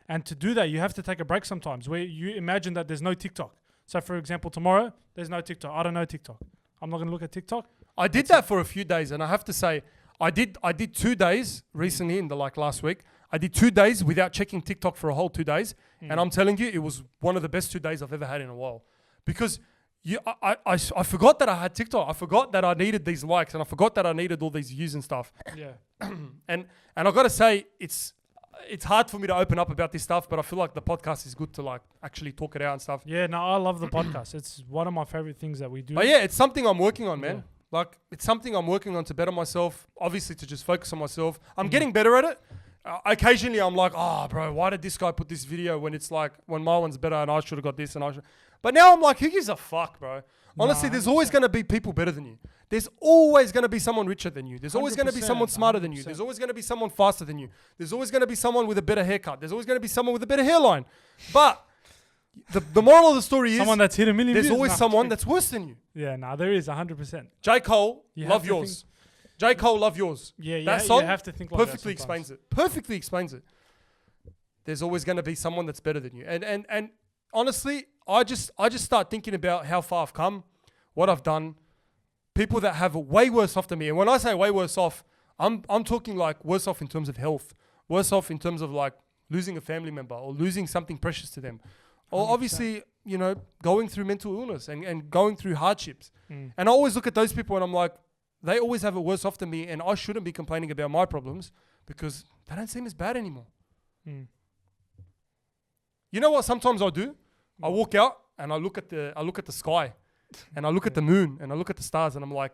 And to do that, you have to take a break sometimes where you imagine that there's no TikTok. So for example, tomorrow, there's no TikTok. I don't know TikTok. I'm not going to look at TikTok. I did that for a few days, and I have to say, I did 2 days recently in the last week. I did 2 days without checking TikTok for a whole 2 days. And I'm telling you, it was one of the best 2 days I've ever had in a while. Because I forgot that I had TikTok. I forgot that I needed these likes, and I forgot that I needed all these views and stuff. Yeah. and I've got to say, it's hard for me to open up about this stuff, but I feel like the podcast is good to like actually talk it out and stuff. Yeah, no, I love the podcast. It's one of my favorite things that we do. But yeah, it's something I'm working on, man. Yeah. Like, it's something I'm working on to better myself, obviously to just focus on myself. I'm getting better at it. Occasionally I'm like, oh, bro, why did this guy put this video when it's like, when my one's better and I should have got this and I should... But now I'm like, who gives a fuck, bro? Honestly, there's always going to be people better than you. There's always going to be someone richer than you. There's always going to be someone smarter than you. 100%. There's always going to be someone faster than you. There's always going to be someone with a better haircut. There's always going to be someone with a better hairline. But the moral of the story is Someone that's hit a million there's views. always Nah, someone that's worse than you. Yeah, there is 100%. J. Cole, You have love to yours. J. Cole, love yours. Yeah, that you song have to think like that perfectly sometimes. explains it. Perfectly explains it. There's always going to be someone that's better than you. And honestly, I just start thinking about how far I've come, what I've done. People that have way worse off than me. And when I say way worse off, I'm talking like worse off in terms of health, worse off in terms of like losing a family member or losing something precious to them. Or 100%. obviously, you know, going through mental illness and going through hardships. Mm. And I always look at those people and I'm like, they always have it worse off than me, and I shouldn't be complaining about my problems because they don't seem as bad anymore. Mm. You know what sometimes I do? I walk out and I look at the sky and I look at the moon and I look at the stars and I'm like,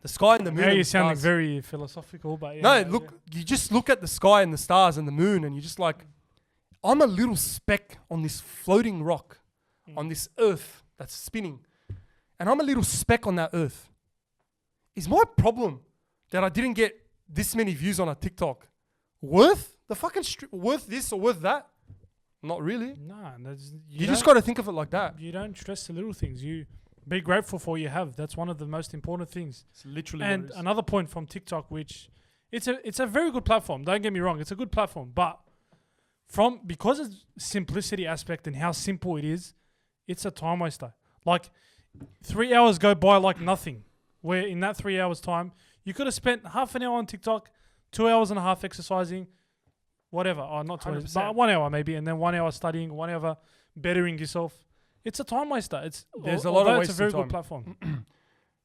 the sky and the moon. Now and you're the sounding stars. very philosophical, but yeah, No, yeah, look, you just look at the sky and the stars and the moon and you're just like, I'm a little speck on this floating rock, on this earth that's spinning. And I'm a little speck on that earth. Is my problem that I didn't get this many views on a TikTok worth the fucking worth this or worth that? Not really. Nah, You just got to think of it like that. You don't stress the little things. You be grateful for what you have. That's one of the most important things. It's literally And what it is. another point from TikTok, which it's a very good platform. Don't get me wrong, it's a good platform. But because of simplicity aspect and how simple it is, it's a time waster. Like 3 hours go by like nothing. Where in that 3 hours time, you could have spent half an hour on TikTok, 2 hours and a half exercising, whatever. Or not 2 hours, 100%. but 1 hour maybe, and then 1 hour studying, 1 hour bettering yourself. It's a time waster. There's a lot of although waste it's a very of time. good platform.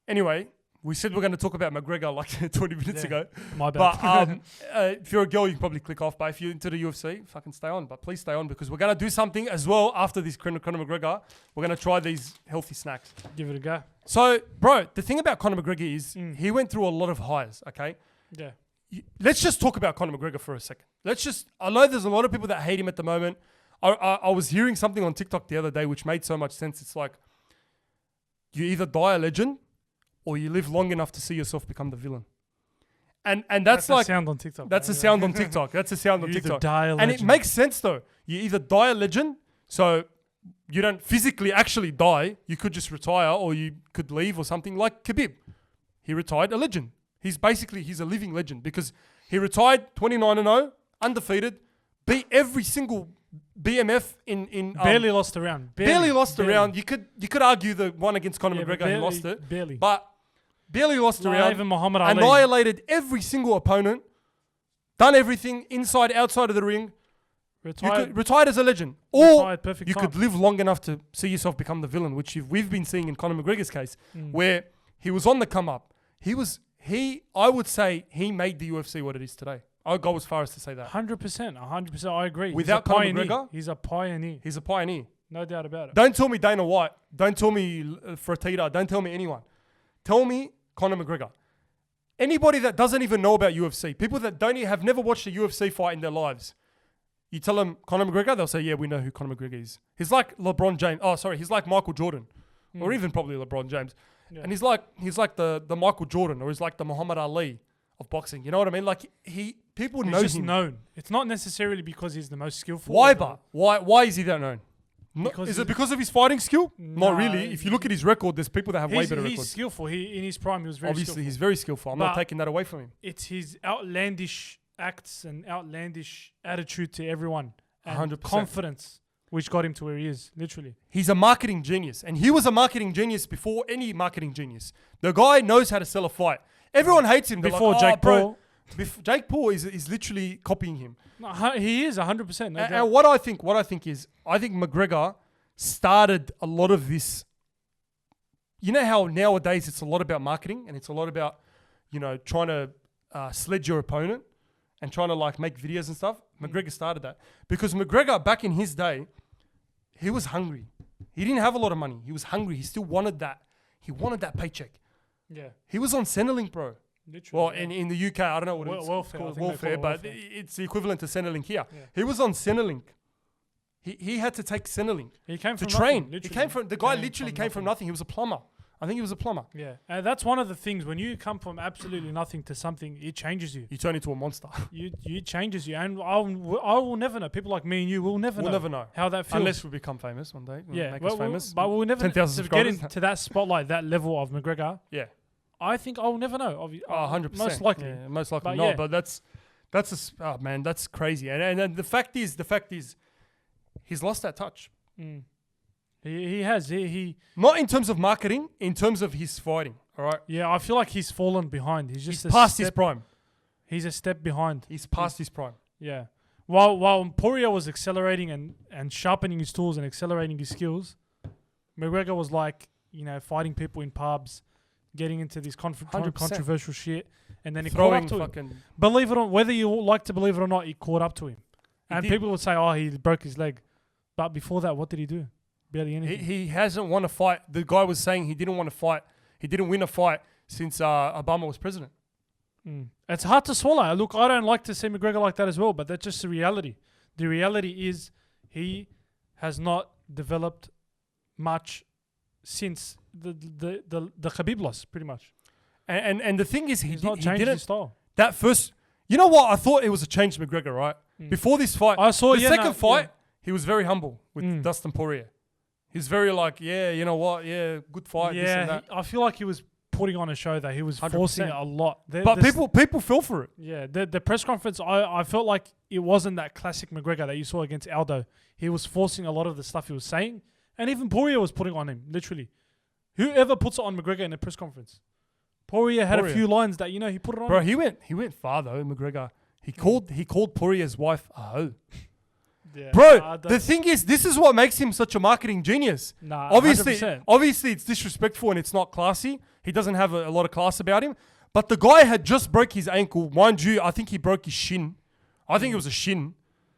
Anyway, we said we're going to talk about McGregor like 20 minutes ago. My bad. But if you're a girl, you can probably click off. But if you're into the UFC, fucking stay on. But please stay on because we're going to do something as well after this Conor McGregor. We're going to try these healthy snacks. Give it a go. So, bro, the thing about Conor McGregor is he went through a lot of highs, okay? Yeah. Let's just talk about Conor McGregor for a second. I know there's a lot of people that hate him at the moment. I was hearing something on TikTok the other day which made so much sense. It's like, you either die a legend or you live long enough to see yourself become the villain. And that's like... a sound on TikTok. That's a sound on TikTok. That's a sound on You either TikTok. die a And it legend. makes sense though. You either die a legend, so you don't physically actually die. You could just retire or you could leave or something. Like Khabib. He retired a legend. He's a living legend because he retired 29-0, undefeated, beat every single BMF in barely lost a round. barely lost a round. You could argue the one against Conor Yeah, but McGregor, he lost it. barely. But barely lost a Not round. even Muhammad Ali. Annihilated every single opponent. Done everything inside, outside of the ring. You could retired as a legend, or Retired perfect you time. could live long enough to see yourself become the villain, which we've been seeing in Conor McGregor's case, where he was on the come up. I would say he made the UFC what it is today. I'll go as far as to say that. 100%. I agree. Without He's a Conor pioneer. McGregor? He's a pioneer. He's a pioneer. No doubt about it. Don't tell me Dana White. Don't tell me Fertitta. Don't tell me anyone. Tell me Conor McGregor. Anybody that doesn't even know about UFC, people that have never watched a UFC fight in their lives, you tell them Conor McGregor, they'll say, yeah, we know who Conor McGregor is. He's like LeBron James. Oh, sorry. He's like Michael Jordan. Or even probably LeBron James. Yeah. And he's like the Michael Jordan, or he's like the Muhammad Ali of boxing. You know what I mean? Like people He's know just him. known. It's not necessarily because he's the most skillful. Why, or the- but why is he that known? Because Is it he's- because of his fighting skill? Not Nah, really. If you look at his record, there's people that have way He's better he's records. skillful. In his prime, he was very Obviously, skillful. he's very skillful. I'm not But- taking that away from him. It's his outlandish acts and outlandish attitude to everyone. And 100%. confidence, which got him to where he is, literally. He's a marketing genius, and he was a marketing genius before any marketing genius. The guy knows how to sell a fight. Everyone hates him. They're Before like, Jake bro. Paul. Jake Paul is literally copying him. No, he is 100%. No doubt. And what I think McGregor started a lot of this. You know how nowadays it's a lot about marketing and it's a lot about, trying to sledge your opponent and trying to like make videos and stuff. McGregor started that because McGregor back in his day, he was hungry. He didn't have a lot of money. He was hungry. He still wanted that. He wanted that paycheck. Yeah, He was on Centrelink, bro. literally. Well, in the UK, I don't know what it's Welfare, I called, think they call welfare, it but welfare. it's the equivalent to Centrelink here. Yeah. He was on Centrelink He had to take Centrelink He came to from train. nothing, He came from the guy. Came Literally from came from nothing. He was a plumber. I think he was a plumber. Yeah, and that's one of the things when you come from absolutely nothing to something, it changes you. You turn into a monster. You changes you, and I will never know. People like me and you will never We'll never know how that feels. unless we become famous one day. yeah, Make us famous. but we'll never 10,000 to get subscribers. into that spotlight, that level of McGregor. Yeah. I think I will never know. 100%. Most likely. Yeah, most likely But not. yeah. But that's crazy. And the fact is, he's lost that touch. Mm. He has. He Not in terms of marketing, in terms of his fighting. All right. Yeah, I feel like he's fallen behind. He's just He's past his prime. He's a step behind. He's past his prime. Yeah. While Poirier was accelerating and sharpening his tools and accelerating his skills, McGregor was like, fighting people in pubs, getting into this 100%. controversial shit, and then he Throwing caught up to fucking. him. Believe it or not, whether you like to believe it or not, he caught up to him. And did. people would say, "Oh, he broke his leg," but before that, what did he do? Barely anything. He hasn't won a fight. The guy was saying he didn't want to fight. He didn't win a fight since Obama was president. It's hard to swallow. Look, I don't like to see McGregor like that as well, but that's just the reality. The reality is he has not developed much since the Khabib loss, pretty much. And the thing is, He's not he changed didn't. his style. That first, you know what? I thought it was a change McGregor, right? Before this fight, I saw the second fight. He was very humble with Dustin Poirier. He's very like, yeah, you know what? Yeah, good fight. This and that. I feel like he was putting on a show that he was 100%. forcing it a lot. But people fell for it. Yeah, the press conference, I felt like it wasn't that classic McGregor that you saw against Aldo. He was forcing a lot of the stuff he was saying, and even Poirier was putting on him, literally. Whoever puts it on McGregor in a press conference? Poirier had a few lines that, he put it on. Bro, he went far though, McGregor. He called Poirier's wife a hoe. Yeah. Bro, the thing is, this is what makes him such a marketing genius. Nah, obviously, 100%. obviously it's disrespectful and it's not classy. He doesn't have a lot of class about him. But the guy had just broke his ankle. Mind you, I think he broke his shin. I think it was a shin.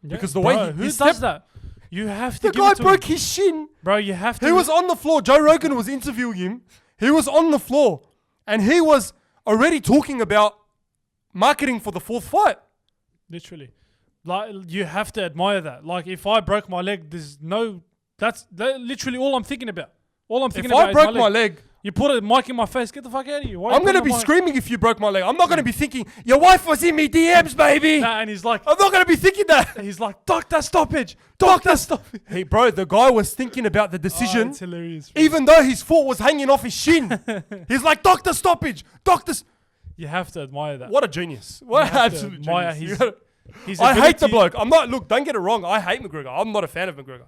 Because the way who does that? You have to The give guy it to broke him. his shin. Bro, you have to. He was on the floor. Joe Rogan was interviewing him. He was on the floor. And he was already talking about marketing for the fourth fight. Literally. Like, you have to admire that. Like, if I broke my leg, that's literally all I'm thinking about. All I'm thinking If about I broke is my leg, you put a mic in my face, get the fuck out of here. Why I'm you going to putting be a mic- screaming if you broke my leg. I'm not going to be thinking, your wife was in me DMs, baby. Nah, and he's like, I'm not going to be thinking that. he's like, doctor stoppage. Doctor stoppage. Hey, bro, the guy was thinking about the decision, It's hilarious. Bro. even though his foot was hanging off his shin. He's like, doctor stoppage. You have to admire that. What a genius. What an have to absolute admire genius. his- You gotta- His I hate the ability- bloke. Don't get it wrong. I hate McGregor. I'm not a fan of McGregor.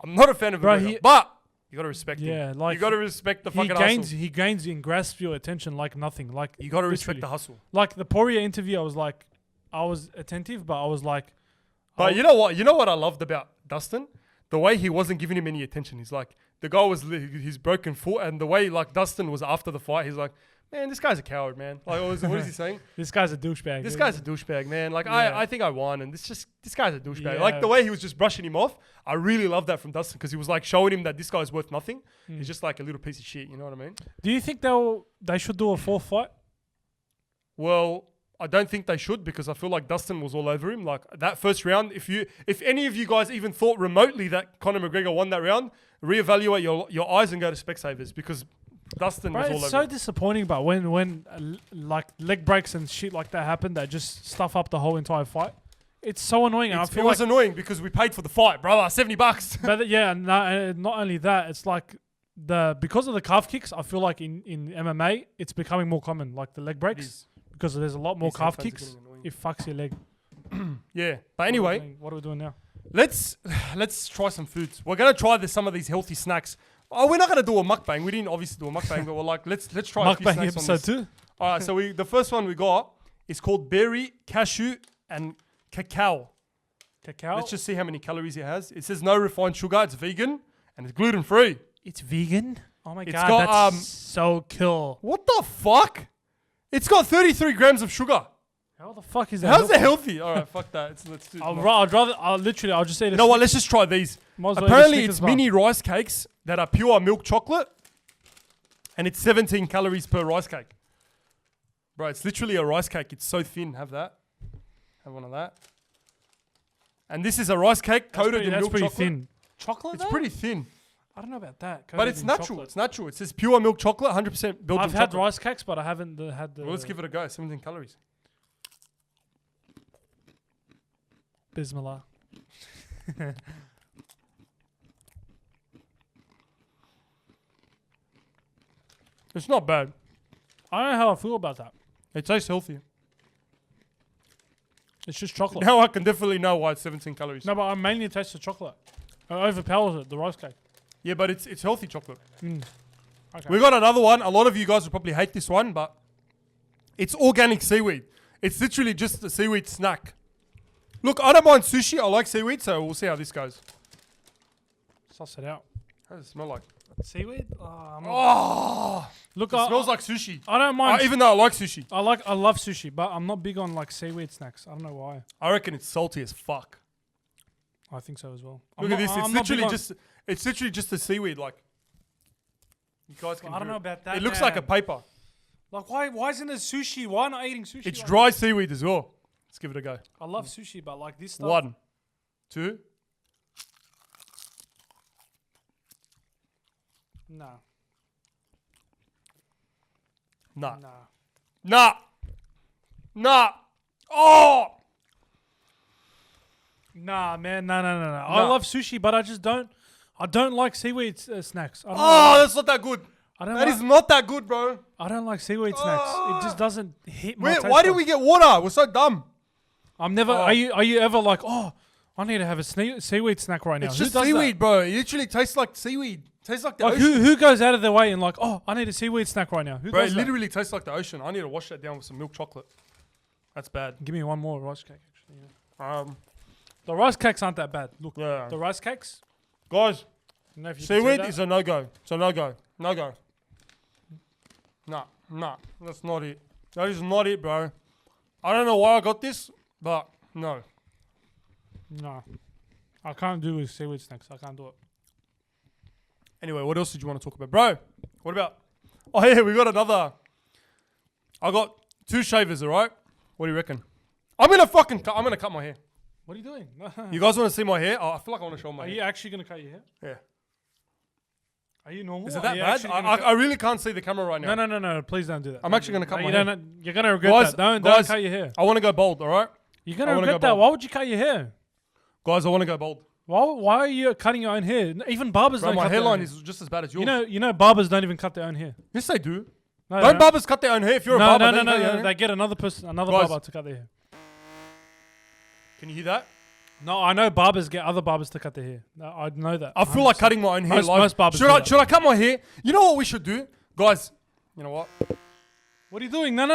I'm not a fan of Bro, McGregor. But you got to respect Yeah, him. like, You got to respect the He fucking gains, hustle. he gains and grasps your attention like nothing. Like, You got to respect literally. the hustle. Like the Poirier interview, I was attentive, but I was like, But you know what? You know what I loved about Dustin? The way he wasn't giving him any attention. He's like, the guy was his broken foot, and the way like Dustin was after the fight, he's like, man, this guy's a coward, man. Like, what is he saying? this guy's a douchebag. This guy's a douchebag, man. Like, Yeah. I think I won, and this guy's a douchebag. Yeah. Like the way he was just brushing him off, I really love that from Dustin because he was like showing him that this guy's worth nothing. He's just like a little piece of shit. You know what I mean? Do you think they should do a fourth fight? Well, I don't think they should because I feel like Dustin was all over him. Like that first round, if any of you guys even thought remotely that Conor McGregor won that round, reevaluate your eyes and go to Specsavers because Dustin Bro, was all it's over so him. disappointing, but when like leg breaks and shit like that happen, that just stuff up the whole entire fight. It's so annoying, and I It feel was like, annoying because we paid for the fight, brother. $70. but yeah, not only that, it's like because of the calf kicks. I feel like in MMA, it's becoming more common, like the leg breaks, is. because there's a lot more These calf headphones are kicks. getting annoying. It fucks your leg. Yeah, but anyway, What are we doing now? let's try some foods. We're gonna try some of these healthy snacks. Oh, we're not gonna do a mukbang. We didn't obviously do a mukbang, but we're like, let's try a few Mukbang snacks on episode this. 2. All right, so the first one we got is called berry, cashew, and cacao. Cacao. Let's just see how many calories it has. It says no refined sugar. It's vegan and it's gluten free. It's vegan. Oh my It's god, got, that's so cool. What the fuck? It's got 33 grams of sugar. How the fuck is that? How's it healthy? All right, fuck that. Let's do. I'd rather. I'll just say this. You know what? Let's just try these. Apparently, it's mini rice cakes that are pure milk chocolate, and it's 17 calories per rice cake. Bro, it's literally a rice cake. It's so thin. Have that. Have one of that. And this is a rice cake coated in That's milk pretty chocolate. thin. Chocolate. It's though? pretty thin, I don't know about that. but coated it's in natural. chocolate. It's natural. It says pure milk chocolate, 100% Belgian I've had chocolate. rice cakes, but I haven't had the. Well, let's give it a go. 17 calories. Bismillah. It's not bad. I don't know how I feel about that. It tastes healthy. It's just chocolate. Now I can definitely know why it's 17 calories. No, but I mainly taste the chocolate. It overpowers it, the rice cake. Yeah, but it's healthy chocolate. Okay. We got another one. A lot of you guys will probably hate this one, but it's organic seaweed. It's literally just a seaweed snack. Look, I don't mind sushi. I like seaweed, so we'll see how this goes. Suss it out. How does it smell like? Seaweed? Oh, I'm not- Oh, Look, it smells like sushi. I don't mind. Even though I like sushi. I love sushi, but I'm not big on like seaweed snacks. I don't know why. I reckon it's salty as fuck. I think so as well. Look at this. It's literally just a seaweed. Like, you guys can. I don't do know it. about that. It looks like a man. paper. Like why isn't it sushi? Why not eating sushi? It's like dry seaweed as well. Let's give it a go. that? I love sushi, but like this stuff. 1, 2. Nah. Nah. Nah. Nah. Nah. Oh. Nah, man. No. I Nah. love sushi, but I just don't. I don't like seaweed snacks. I don't, Oh, that's not that good. I don't That like, is not that good, bro. I don't like seaweed snacks. It just doesn't hit my Wait, taste why did buds. we get water? We're so dumb. I'm never. Oh. Are you ever like, oh, I need to have a seaweed snack right now? It's Who just does that? seaweed, bro. It literally tastes like seaweed. Tastes like the Like ocean. who goes out of their way and like, oh, I need a seaweed snack right now? Who Bro, does it that? literally tastes like the ocean. I need to wash that down with some milk chocolate. That's bad. Give me one more rice cake. Actually, yeah. The The rice cakes aren't that bad. Look, yeah. the rice cakes. Guys, I don't know if you can see seaweed that. is a no-go. It's a no-go. No-go. Nah. That's not it. That is not it, bro. I don't know why I got this, but no. No, I can't do with seaweed snacks. I can't do it. Anyway, what else did you want to talk about? Bro, what about... Oh, yeah, we got another... I got 2 shavers, all right? What do you reckon? I'm going to cut my hair. What are you doing? You guys want to see my hair? Oh, I feel like I want to show my Are hair. you actually gonna cut your hair? Yeah. Are you normal? Is it Are that you bad? actually gonna I cut- really can't see the camera right now. No. Please don't do that. I'm Don't actually do gonna cut that. my You hair. don't- You're gonna regret Guys, that. Don't guys, cut your hair. I want to go bald, all right? You're I gonna wanna regret go that. bald. Why would you cut your hair? Guys, I want to go bald. Why are you cutting your own hair? Even barbers Bro, don't my cut their hairline own is just as bad as hair. yours. You know, barbers don't even cut their own hair. Yes, they do. No, Don't barbers cut their own hair? If you're a No, barber, no, don't you cut your own hair? They get another Guys. barber to cut their hair. Can you hear that? No, I know barbers get other barbers to cut their hair. No, I know that. I feel like 100%. cutting my own hair live. Most barbers should do I that. should I cut my hair? You know what we should do? Guys, you know what? What are you doing? No.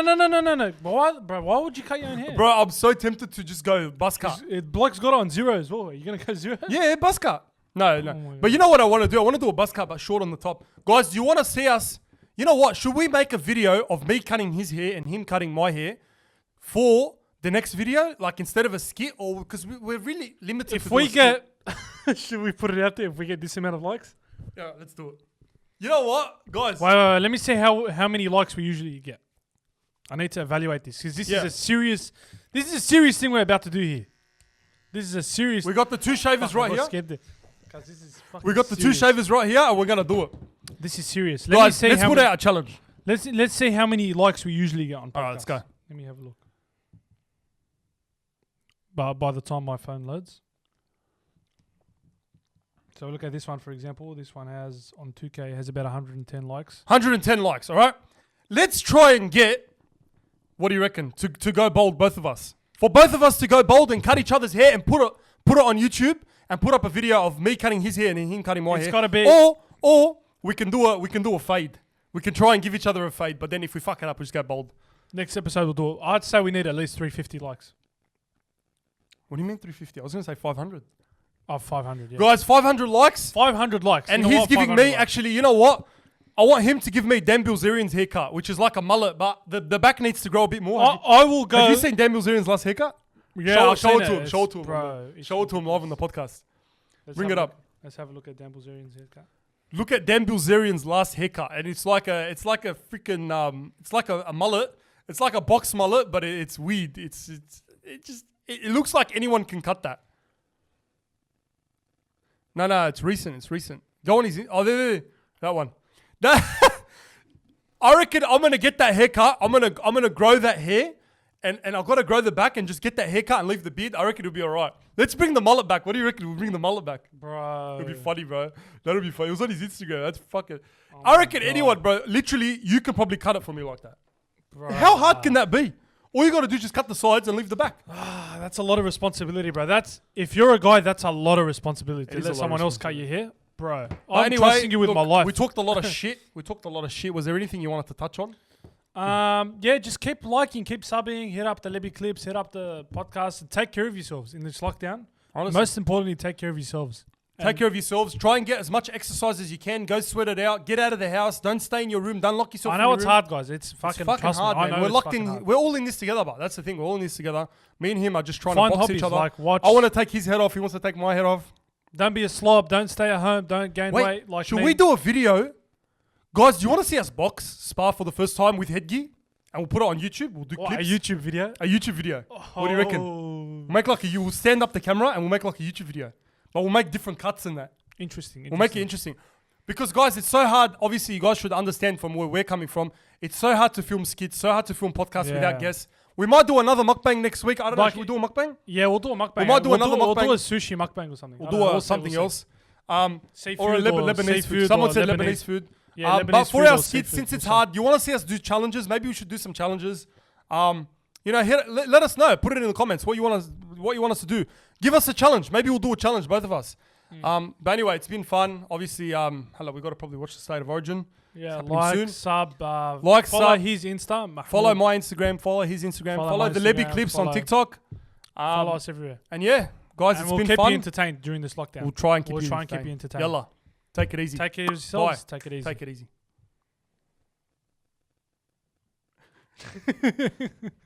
Why would you cut your own hair? Bro, I'm so tempted to just go buzz cut. Bloke's got it on zero as well. Are you gonna go zero? Yeah, buzz cut. No. my But you know what I want to do? I want to do a buzz cut but short on the top. Guys, do you want to see us? You know what? Should we make a video of me cutting his hair and him cutting my hair for the next video? Like instead of a skit, or because we're really limited. If to do we a skit. get, should we put it out there? If we get this amount of likes, Yeah, let's do it. You know what, guys? wait. Let me see how many likes we usually get. I need to evaluate this because this is a serious thing we're about to do here. This is a serious. We got the 2 shavers right here. This is We got the 2 serious. shavers right here, and we're gonna do it. This is serious. Guys, let's put out a challenge. Let's see how many likes we usually get on podcasts. All right, let's go. Let me have a look. But by the time my phone loads. So look at this one, for example. This one has, on 2K, has about 110 likes. 110 likes, all right? Let's try and get, what do you reckon, to go bold, both of us. For both of us to go bold and cut each other's hair and put it on YouTube and put up a video of me cutting his hair and him cutting my hair. It's gotta be- Or we can do a fade. We can try and give each other a fade, but then if we fuck it up, we just go bold. Next episode we'll do it. I'd say we need at least 350 likes. What do you mean 350? I was going to say 500. Oh, 500, yeah. Guys, 500 likes. 500 likes. And You know he's what? giving 500 me, likes. actually, you know what? I want him to give me Dan Bilzerian's haircut, which is like a mullet, but the back needs to grow a bit more. I will go. Have you seen Dan Bilzerian's last haircut? Yeah, show I've show seen it to him. It's- Show it to him. bro, it's Show it to him live on the podcast. Bring it up. Let's have a look at Dan Bilzerian's haircut. Look at Dan Bilzerian's last haircut, and it's like a freaking it's like a mullet. It's like a box mullet, but it's weed. It looks like anyone can cut that. No, it's recent. It's recent. Go on his. There. That one. I reckon I'm gonna get that haircut. I'm gonna grow that hair, and I've got to grow the back and just get that haircut and leave the beard. I reckon it'll be alright. Let's bring the mullet back. What do you reckon? We'll bring the mullet back, Bro. It'll be funny, bro. That'll be funny. It was on his Instagram. That's fucking. I reckon anyone, bro. Literally, you can probably cut it for me like that. Bro. How hard can that be? All you got to do is just cut the sides and leave the back. That's a lot of responsibility, bro. That's if you're a guy, that's a lot of responsibility. It is To a let lot of someone else cut your hair, bro. But I'm trusting you with look, my life. We talked a lot of shit. Was there anything you wanted to touch on? Yeah, just keep liking, keep subbing, hit up the Lebbie clips, hit up the podcast, and take care of yourselves in this lockdown. Honestly. Most importantly, take care of yourselves. Take care of yourselves. Try and get as much exercise as you can. Go sweat it out. Get out of the house. Don't stay in your room. Don't lock yourself I in know your it's room. hard, guys. It's fucking trust me, hard, I man. know We're it's locked fucking in. hard. We're all in this together, but that's the thing. We're all in this together. Me and him are just trying Find to box hobbies, each other. like watch. I want to take his head off. He wants to take my head off. Don't be a slob. Don't stay at home. Don't gain weight. Like should me. we do a video? Guys, do you want to see us spar for the first time with headgear? And we'll put it on YouTube. We'll do What, clips. a YouTube video? A YouTube video. What do you reckon? Oh. We'll make like we'll stand up the camera and we'll make like a YouTube video. But we'll make different cuts in that. Interesting. We'll make it interesting. Because guys, it's so hard. Obviously, you guys should understand from where we're coming from. It's so hard to film skits, so hard to film podcasts Yeah. without guests. We might do another mukbang next week. I don't know. Like- Should we do a mukbang? Yeah, we'll do a mukbang. We might do another We'll mukbang. do a sushi mukbang or something. We'll I do don't know. something see. else. Seafood Or a Lebanese seafood food. Someone or said Lebanese food. Yeah, But Lebanese for food our or skits, seafood since or it's something. hard, you want to see us do challenges? Maybe we should do some challenges. Let us know. Put it in the comments what you want us to do. Give us a challenge. Maybe we'll do a challenge, both of us. But anyway, it's been fun. Obviously, we've got to probably watch the State of Origin. Yeah, happening like, soon. sub, Like, follow sub. his Insta. Follow my Instagram. Follow his Instagram. Follow Follow my the Lebbie Instagram, clips on follow- TikTok. Follow us everywhere. And yeah, guys, And it's we'll been keep fun. you entertained during this lockdown. We'll try and keep We'll you try and keep entertained. you entertained. Yalla. Take it easy. Take care of yourselves. Bye. Take it easy. Take it easy.